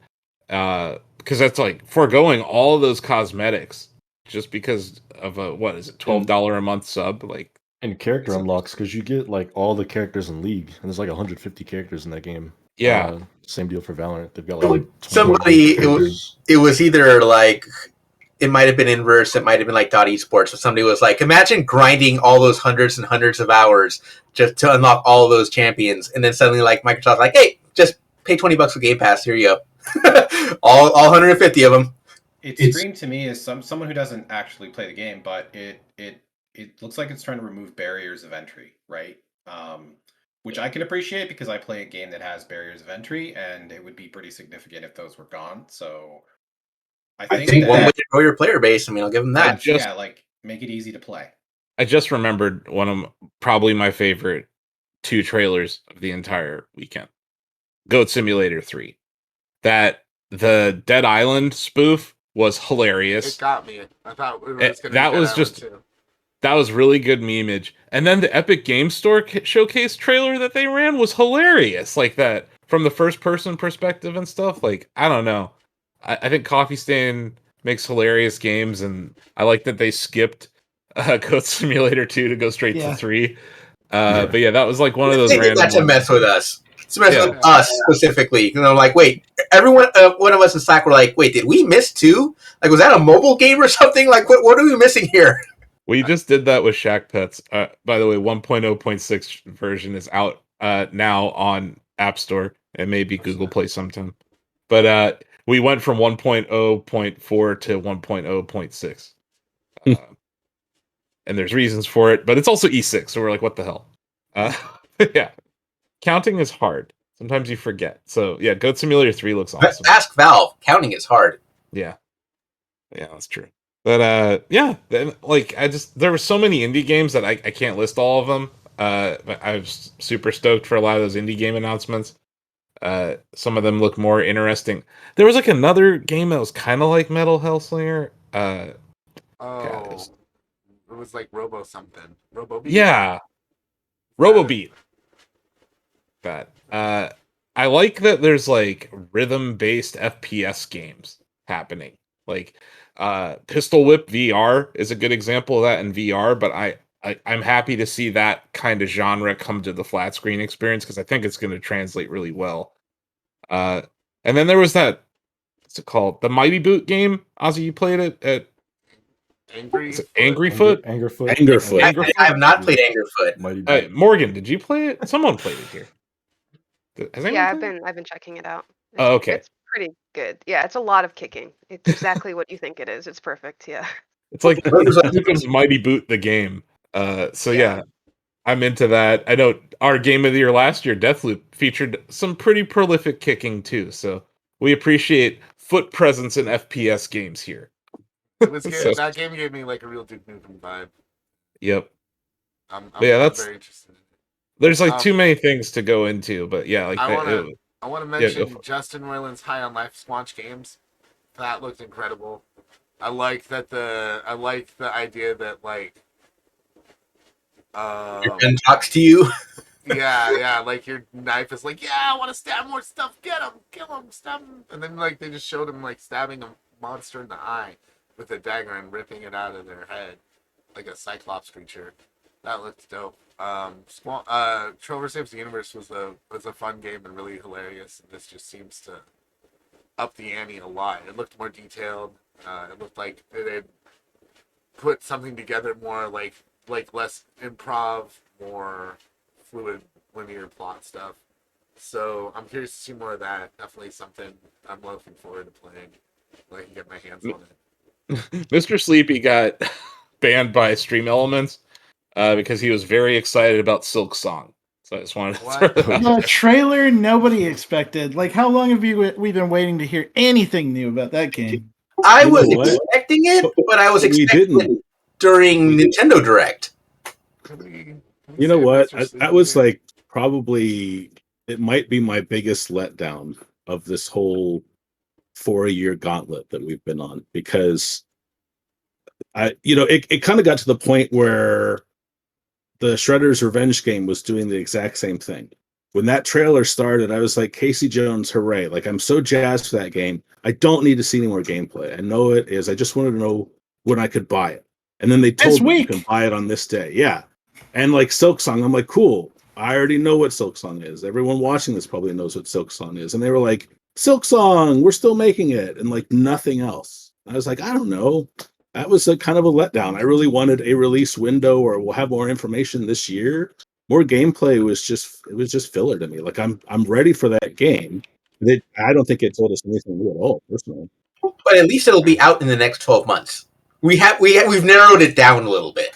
Because that's like foregoing all of those cosmetics just because of a what is it, $12 a month sub? Like, And character unlocks, because you get like all the characters in League, and there's like 150 characters in that game. yeah, Same deal for Valorant. They've got like 20 Somebody, characters. it was either like it might have been inverse, it might have been like .esports, but somebody was like, imagine grinding all those hundreds and hundreds of hours just to unlock all of those champions, and then suddenly like Microsoft's like, hey, just pay $20 for Game Pass, here you go. all 150 of them. It screamed to me as someone who doesn't actually play the game, but it looks like it's trying to remove barriers of entry, right? Which I can appreciate because I play a game that has barriers of entry, and it would be pretty significant if those were gone. So I think One way that to grow your player base. I mean, I'll give them that. yeah, like make it easy to play. I just remembered one of probably my favorite 2 trailers of the entire weekend. Goat Simulator 3. That the Dead Island spoof was hilarious. It got me. I thought it was That going to be Dead was Island just- too. That was really good memeage. And then the Epic Game Store showcase trailer that they ran was hilarious. Like that from the first person perspective and stuff. Like, I don't know. I think Coffee Stain makes hilarious games, and I like that they skipped Goat Simulator 2 to go straight Yeah. to 3. But yeah, that was like one of those They did random that to ones. mess with us. To mess Yeah. with us specifically. You know, like, wait, everyone, one of us in Slack were like, wait, did we miss 2? Like, was that a mobile game or something? Like, what are we missing here? We just did that with Shack Pets. By the way, 1.0.6 version is out now on App Store and maybe Google Play sometime. But we went from 1.0.4 to 1.0.6. And there's reasons for it, but it's also E6, so we're like, what the hell? Yeah. Counting is hard. Sometimes you forget. So yeah, Goat Simulator 3 looks awesome. Ask Valve. Counting is hard. Yeah. Yeah, that's true. But yeah, then like there were so many indie games that I can't list all of them. But I was super stoked for a lot of those indie game announcements. Some of them look more interesting. There was like another game that was kind of like Metal Hellslinger. Oh, God, it was like Robo something. Robo Beat? yeah, RoboBeat. That I like that there's like rhythm-based FPS games happening. Like Pistol Whip VR is a good example of that in VR, but I'm happy to see that kind of genre come to the flat screen experience because I think it's going to translate really well. And then there was that, what's it called? The Mighty Boot game. Ozzy, you played it at Angryfoot? Angerfoot. I have not played Angerfoot. Mighty Boot. Morgan, did you play it? Someone played it here. Has anyone Yeah, played it? I've been checking it out. Oh, okay. It's pretty good. Yeah, it's a lot of kicking. It's exactly what you think it is. It's perfect. Yeah. It's like Lucas Mighty Boot the game. So yeah, I'm into that. I know our game of the year last year, Deathloop, featured some pretty prolific kicking too. So we appreciate foot presence in FPS games here. It was good. So- That game gave me like a real Duke Nukem vibe. Yep. I'm that's- very interested in it. There's like too many things to go into, but yeah, like I that, want to go mention for it. Justin Roiland's High on Life Squanch games. That looked incredible. I like the idea that like Your gun talks to you. yeah, like your knife is like, yeah, I want to stab more stuff. Get him, kill him, stab him, and then like they just showed him like stabbing a monster in the eye with a dagger and ripping it out of their head, like a Cyclops creature. That looked dope. Trover Saves the Universe was a fun game and really hilarious. And this just seems to up the ante a lot. It looked more detailed. It looked like they'd put something together more like less improv, more fluid linear plot stuff. So I'm curious to see more of that. Definitely something I'm looking forward to playing when I can get my hands on it. Mr. Sleepy got banned by Stream Elements because he was very excited about Silk Song. So I just wanted to What? throw that out. The trailer nobody expected. Like, how long have we been waiting to hear anything new about that game? I You know was what? expecting it, but I was We expecting didn't. it during Nintendo Direct. You know what? That was like probably, it might be my biggest letdown of this whole 4-year gauntlet that we've been on, because it kind of got to the point where the Shredder's Revenge game was doing the exact same thing. When that trailer started, I was like, Casey Jones, hooray. Like, I'm so jazzed for that game. I don't need to see any more gameplay. I know it is. I just wanted to know when I could buy it. And then they told me you can buy it on this day. Yeah. And like Silk Song, I'm like, cool. I already know what Silk Song is. Everyone watching this probably knows what Silk Song is. And they were like, Silk Song, we're still making it. And like nothing else. I was like, I don't know. That was a kind of a letdown. I really wanted a release window, or we'll have more information this year. More gameplay was just filler to me. Like I'm ready for that game. I don't think it told us anything new at all, personally. But at least it'll be out in the next 12 months. We've narrowed it down a little bit.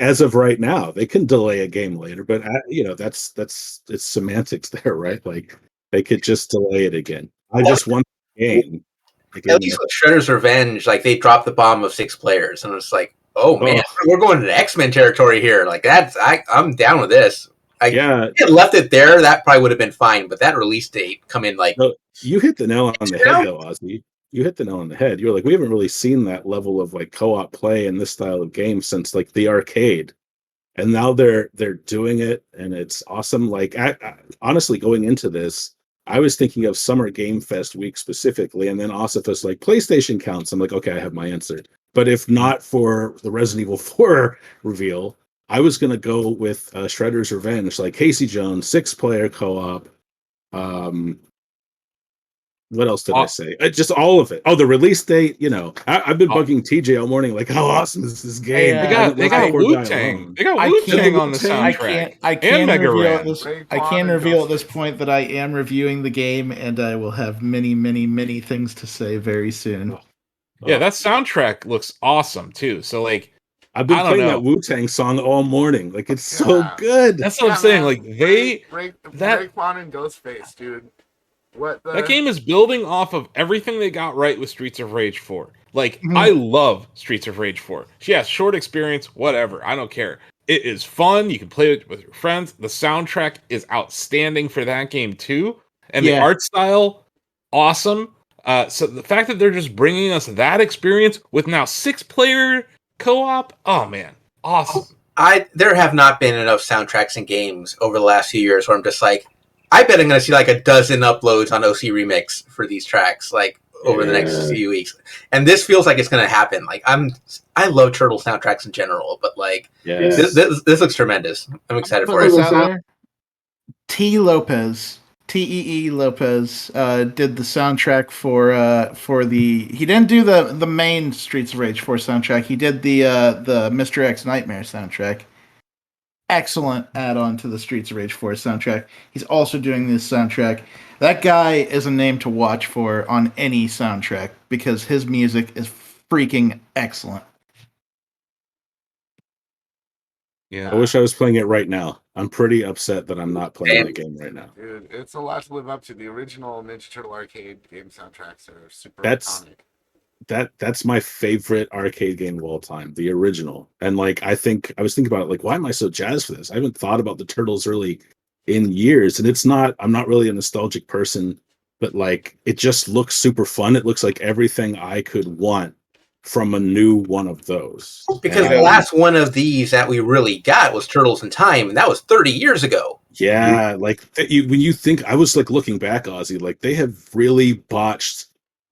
As of right now, they can delay a game later, but that's it's semantics there, right? Like they could just delay it again. I just want the game. At least with Shredder's Revenge, like they dropped the bomb of 6 players, and it's like, oh man, we're going to the X-Men territory here. Like I'm down with this. If it left it there, that probably would have been fine. But that release date come in like you hit the nail on the head, though, Ozzy. You hit the nail on the head. You're like, we haven't really seen that level of like co-op play in this style of game since like the arcade, and now they're doing it, and it's awesome. Like, honestly, going into this, I was thinking of Summer Game Fest week specifically, and then Ossifus like PlayStation counts. I'm like, okay, I have my answer. But if not for the Resident Evil 4 reveal, I was gonna go with Shredder's Revenge, like Casey Jones, 6-player co-op. What else did I say? Just all of it. Oh, the release date. I've been bugging TJ all morning, like, how awesome is this game? They got Wu-Tang. They got Wu-Tang on the soundtrack. I can't reveal Ray at this point that I am reviewing the game, and I will have many, many, many things to say very soon. Yeah, that soundtrack looks awesome too. So like, I've been playing that Wu-Tang song all morning. Like, it's so good. That's what I'm saying. Like Raekwon and Ghostface, dude. That game is building off of everything they got right with Streets of Rage 4. Like, I love Streets of Rage 4. Yeah, short experience, whatever. I don't care. It is fun. You can play it with your friends. The soundtrack is outstanding for that game too, and the art style, awesome. So the fact that they're just bringing us that experience with now 6-player co-op, oh man, awesome. There have not been enough soundtracks in games over the last few years where I'm just like, I bet I'm going to see like a dozen uploads on OC Remix for these tracks, like over the next few weeks. And this feels like it's going to happen. Like I love Turtle soundtracks in general, but like this looks tremendous. I'm excited for it. T. Lopez, Tee Lopez, did the soundtrack for the. He didn't do the main Streets of Rage 4 soundtrack. He did the Mr. X Nightmare soundtrack. Excellent add-on to the Streets of Rage 4 soundtrack. He's also doing this soundtrack. That guy is a name to watch for on any soundtrack because his music is freaking excellent. Yeah, I wish I was playing it right now. I'm pretty upset that I'm not playing the game right now. Dude, it's a lot to live up to. The original Ninja Turtle arcade game soundtracks are super iconic. That's my favorite arcade game of all time, the original. And like, I was thinking about it, like, why am I so jazzed for this? I haven't thought about the Turtles really in years, and I'm not really a nostalgic person, but like, it just looks super fun. It looks like everything I could want from a new one of those. Because the last one of these that we really got was Turtles in Time, and that was 30 years ago. Yeah, like when you think, I was like looking back, Ozzy, like they have really botched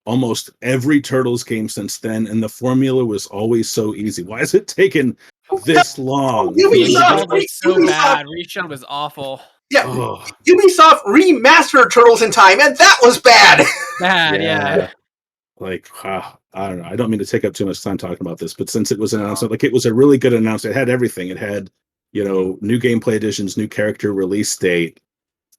almost every Turtles game since then, and the formula was always so easy. Why is it taking this long? Ubisoft was so bad. Reshun was awful. Yeah, Ubisoft remastered Turtles in Time, and that was bad. Bad, yeah. Like, I don't know. I don't mean to take up too much time talking about this, but since it was an announcement, like it was a really good announcement. It had everything. It had, new gameplay additions, new character release date.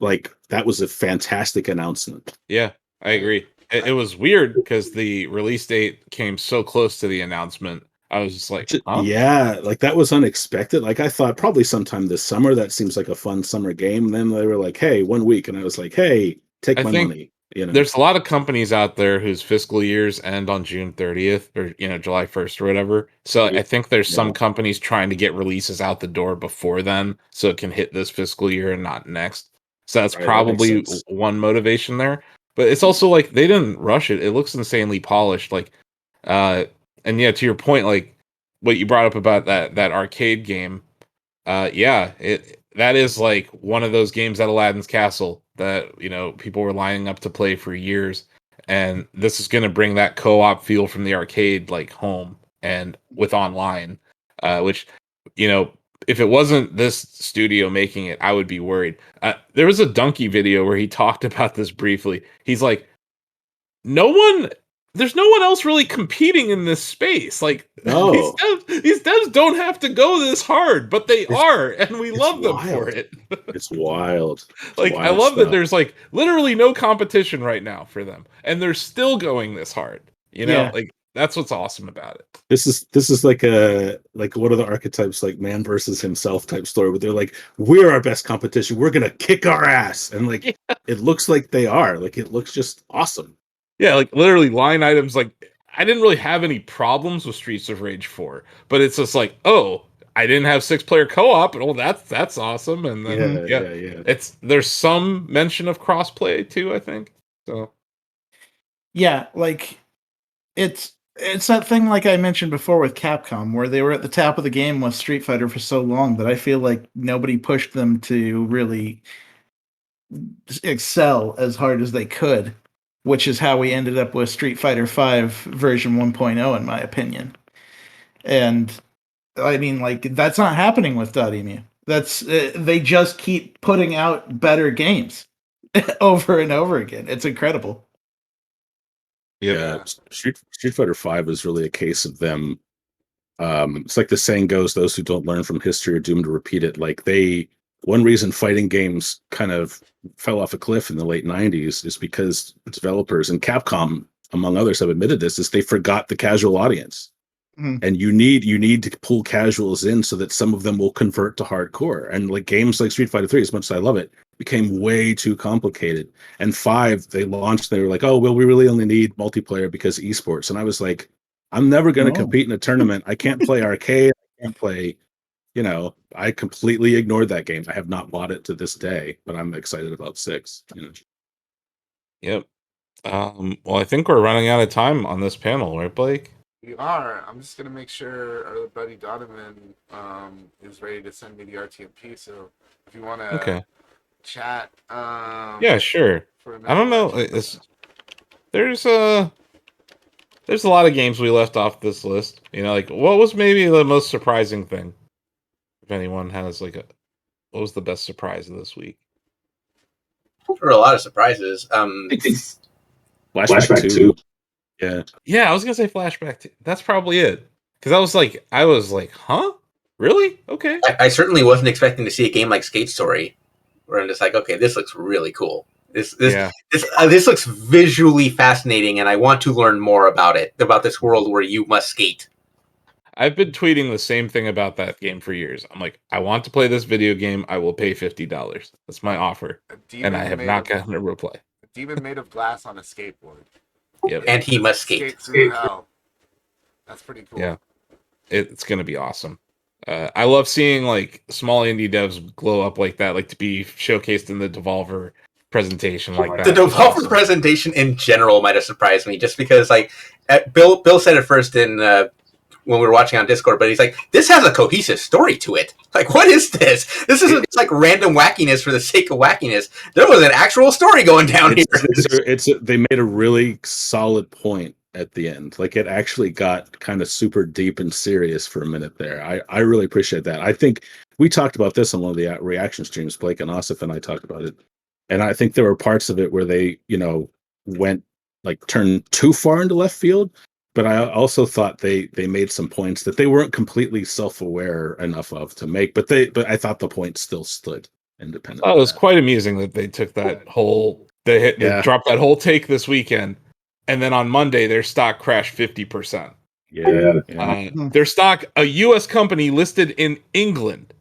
like that was a fantastic announcement. Yeah, I agree. It was weird because the release date came so close to the announcement. I was just like, huh? Yeah, like that was unexpected. Like I thought probably sometime this summer. That seems like a fun summer game. And then they were like, "Hey, 1 week," and I was like, "Hey, take I my think money." You know, there's a lot of companies out there whose fiscal years end on June 30th or July 1st or whatever. So I think there's some Yeah. companies trying to get releases out the door before then so it can hit this fiscal year and not next. So that's Right, that makes probably sense. one motivation there. But it's also like they didn't rush it. It looks insanely polished. Like and yeah, to your point, like what you brought up about that arcade game, yeah, that is like one of those games at Aladdin's Castle that people were lining up to play for years, and this is going to bring that co-op feel from the arcade like home and with online, which if it wasn't this studio making it, I would be worried. There was a Donkey video where he talked about this briefly. He's like, there's no one else really competing in this space. Like No. these devs don't have to go this hard, but they are, and we love them for wild. it. It's wild. It's Like I wild love that stuff. there's like literally no competition right now for them, and they're still going this hard. Yeah. Like that's what's awesome about it. This is like one of the archetypes, like man versus himself type story, where they're like, "We're our best competition. We're gonna kick our ass," and like it looks like they are. Like it looks just awesome. Yeah, like literally line items. Like I didn't really have any problems with Streets of Rage 4, but it's just like, oh, I didn't have 6-player co-op, and that's awesome. And then Yeah. there's some mention of crossplay too, I think. So Yeah, like it's that thing like I mentioned before with Capcom, where they were at the top of the game with Street Fighter for so long that I feel like nobody pushed them to really excel as hard as they could, which is how we ended up with Street Fighter V version 1.0, in my opinion. And I mean, like, that's not happening with .emu. That's they just keep putting out better games over and over again. It's incredible. Yeah, Street Fighter V is really a case of them. It's like the saying goes: those who don't learn from history are doomed to repeat it. Like one reason fighting games kind of fell off a cliff in the late '90s is because developers and Capcom, among others, have admitted this: is they forgot the casual audience. And you need to pull casuals in so that some of them will convert to hardcore. And like games like Street Fighter 3, as much as I love it, became way too complicated. And 5, they launched, they were like, oh, well, we really only need multiplayer because esports. And I was like, I'm never going to compete in a tournament. I can't play arcade. I can't play, I completely ignored that game. I have not bought it to this day, but I'm excited about 6. Yep. Well, I think we're running out of time on this panel, right, Blake? We are. I'm just gonna make sure our buddy Donovan is ready to send me the RTMP. So if you want to chat, yeah, sure. I don't know. There's a lot of games we left off this list. Like what was maybe the most surprising thing? If anyone has what was the best surprise of this week? There were a lot of surprises. Flashback 2. Yeah, I was gonna say Flashback 2. That's probably it. Because I was like, huh? Really? Okay. I certainly wasn't expecting to see a game like Skate Story, where I'm just like, okay, this looks really cool. This looks visually fascinating, and I want to learn more about it, about this world where you must skate. I've been tweeting the same thing about that game for years. I'm like, I want to play this video game. I will pay $50. That's my offer, and I have not gotten a reply. A demon made of glass on a skateboard. Yep. And he must skate through hell. That's pretty cool. Yeah, it's gonna be awesome. I love seeing like small indie devs glow up like that, like to be showcased in the Devolver presentation like that. The Devolver presentation in general might have surprised me, just because like Bill said it first in when we were watching on Discord, but he's like, this has a cohesive story to it. Like, what is this? This isn't just like random wackiness for the sake of wackiness. There was an actual story going down here. They made a really solid point at the end. Like, it actually got kind of super deep and serious for a minute there. I really appreciate that. I think we talked about this on one of the reaction streams. Blake and Asif and I talked about it. And I think there were parts of it where they, turned too far into left field. But I also thought they made some points that they weren't completely self-aware enough of to make. But I thought the point still stood. independent. Oh, it of was that. quite amusing that they took that whole they dropped that whole take this weekend, and then on Monday their stock crashed 50%. Yeah. Their stock, a U.S. company listed in England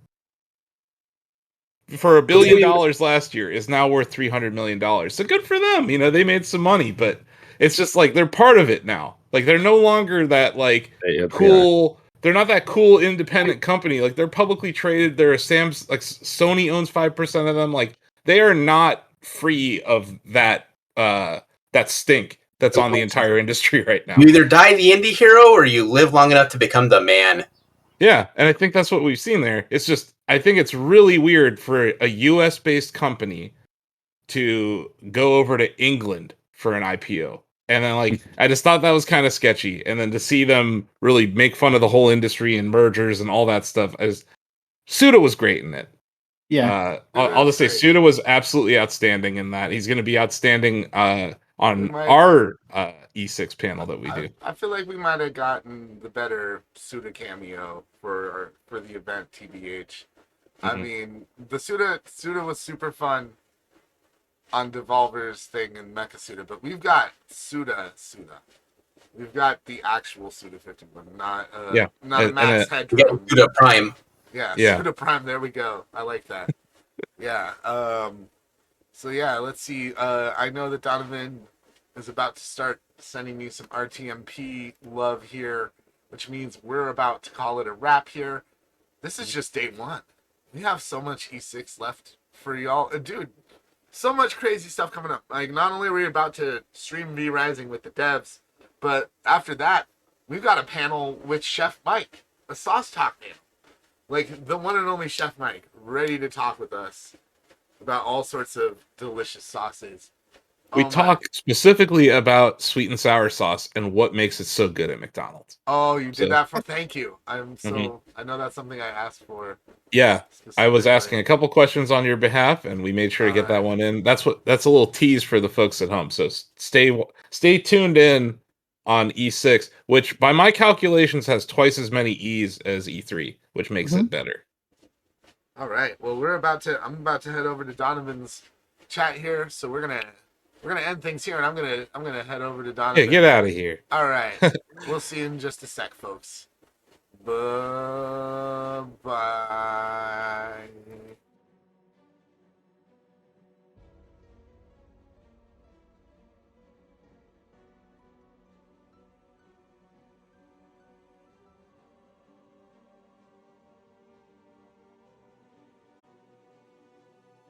for $1 billion last year, is now worth $300 million. So good for them. You know, they made some money, but it's just like they're part of it now. Like they're no longer that like cool. They're not that cool independent company. Like they're publicly traded. They're a Sam's. Like Sony owns 5% of them. Like they are not free of that that stink that's on the entire industry right now. You either die the indie hero or you live long enough to become the man. Yeah, and I think that's what we've seen there. It's just, I think it's really weird for a US based company to go over to England for an IPO. And then, like, I just thought that was kind of sketchy. And then to see them really make fun of the whole industry and mergers and all that stuff, Suda was great in it. Yeah. I'll just say Suda was absolutely outstanding in that. He's going to be outstanding on our E6 panel that we do. I feel like we might have gotten the better Suda cameo for the event, TBH. I mean, the Suda was super fun on Devolver's thing in Mecha Suda, but we've got Suda. We've got the actual Suda 51, not Max Headroom. Suda Prime. Yeah, Yeah. Suda Prime. There we go. I like that. Yeah. So yeah, let's see. I know that Donovan is about to start sending me some RTMP love here, which means we're about to call it a wrap here. This is just day one. We have so much E6 left for y'all. Dude, so much crazy stuff coming up. Like, not only are we about to stream V-Rising with the devs, but after that, we've got a panel with Chef Mike, a sauce talk panel. Like, the one and only Chef Mike, ready to talk with us about all sorts of delicious sauces. We talk specifically about sweet and sour sauce and what makes it so good at McDonald's. Oh, you did that for thank you. I'm so I know that's something I asked for. Yeah, I was asking a couple questions on your behalf, and we made sure to get that one in. That's a little tease for the folks at home. So stay tuned in on E6, which by my calculations has twice as many E's as E3, which makes it better. All right. Well, I'm about to head over to Donovan's chat here, so we're gonna end things here, and I'm gonna head over to Donovan. Yeah, get out of here. All right. We'll see you in just a sec, folks. Bye-bye.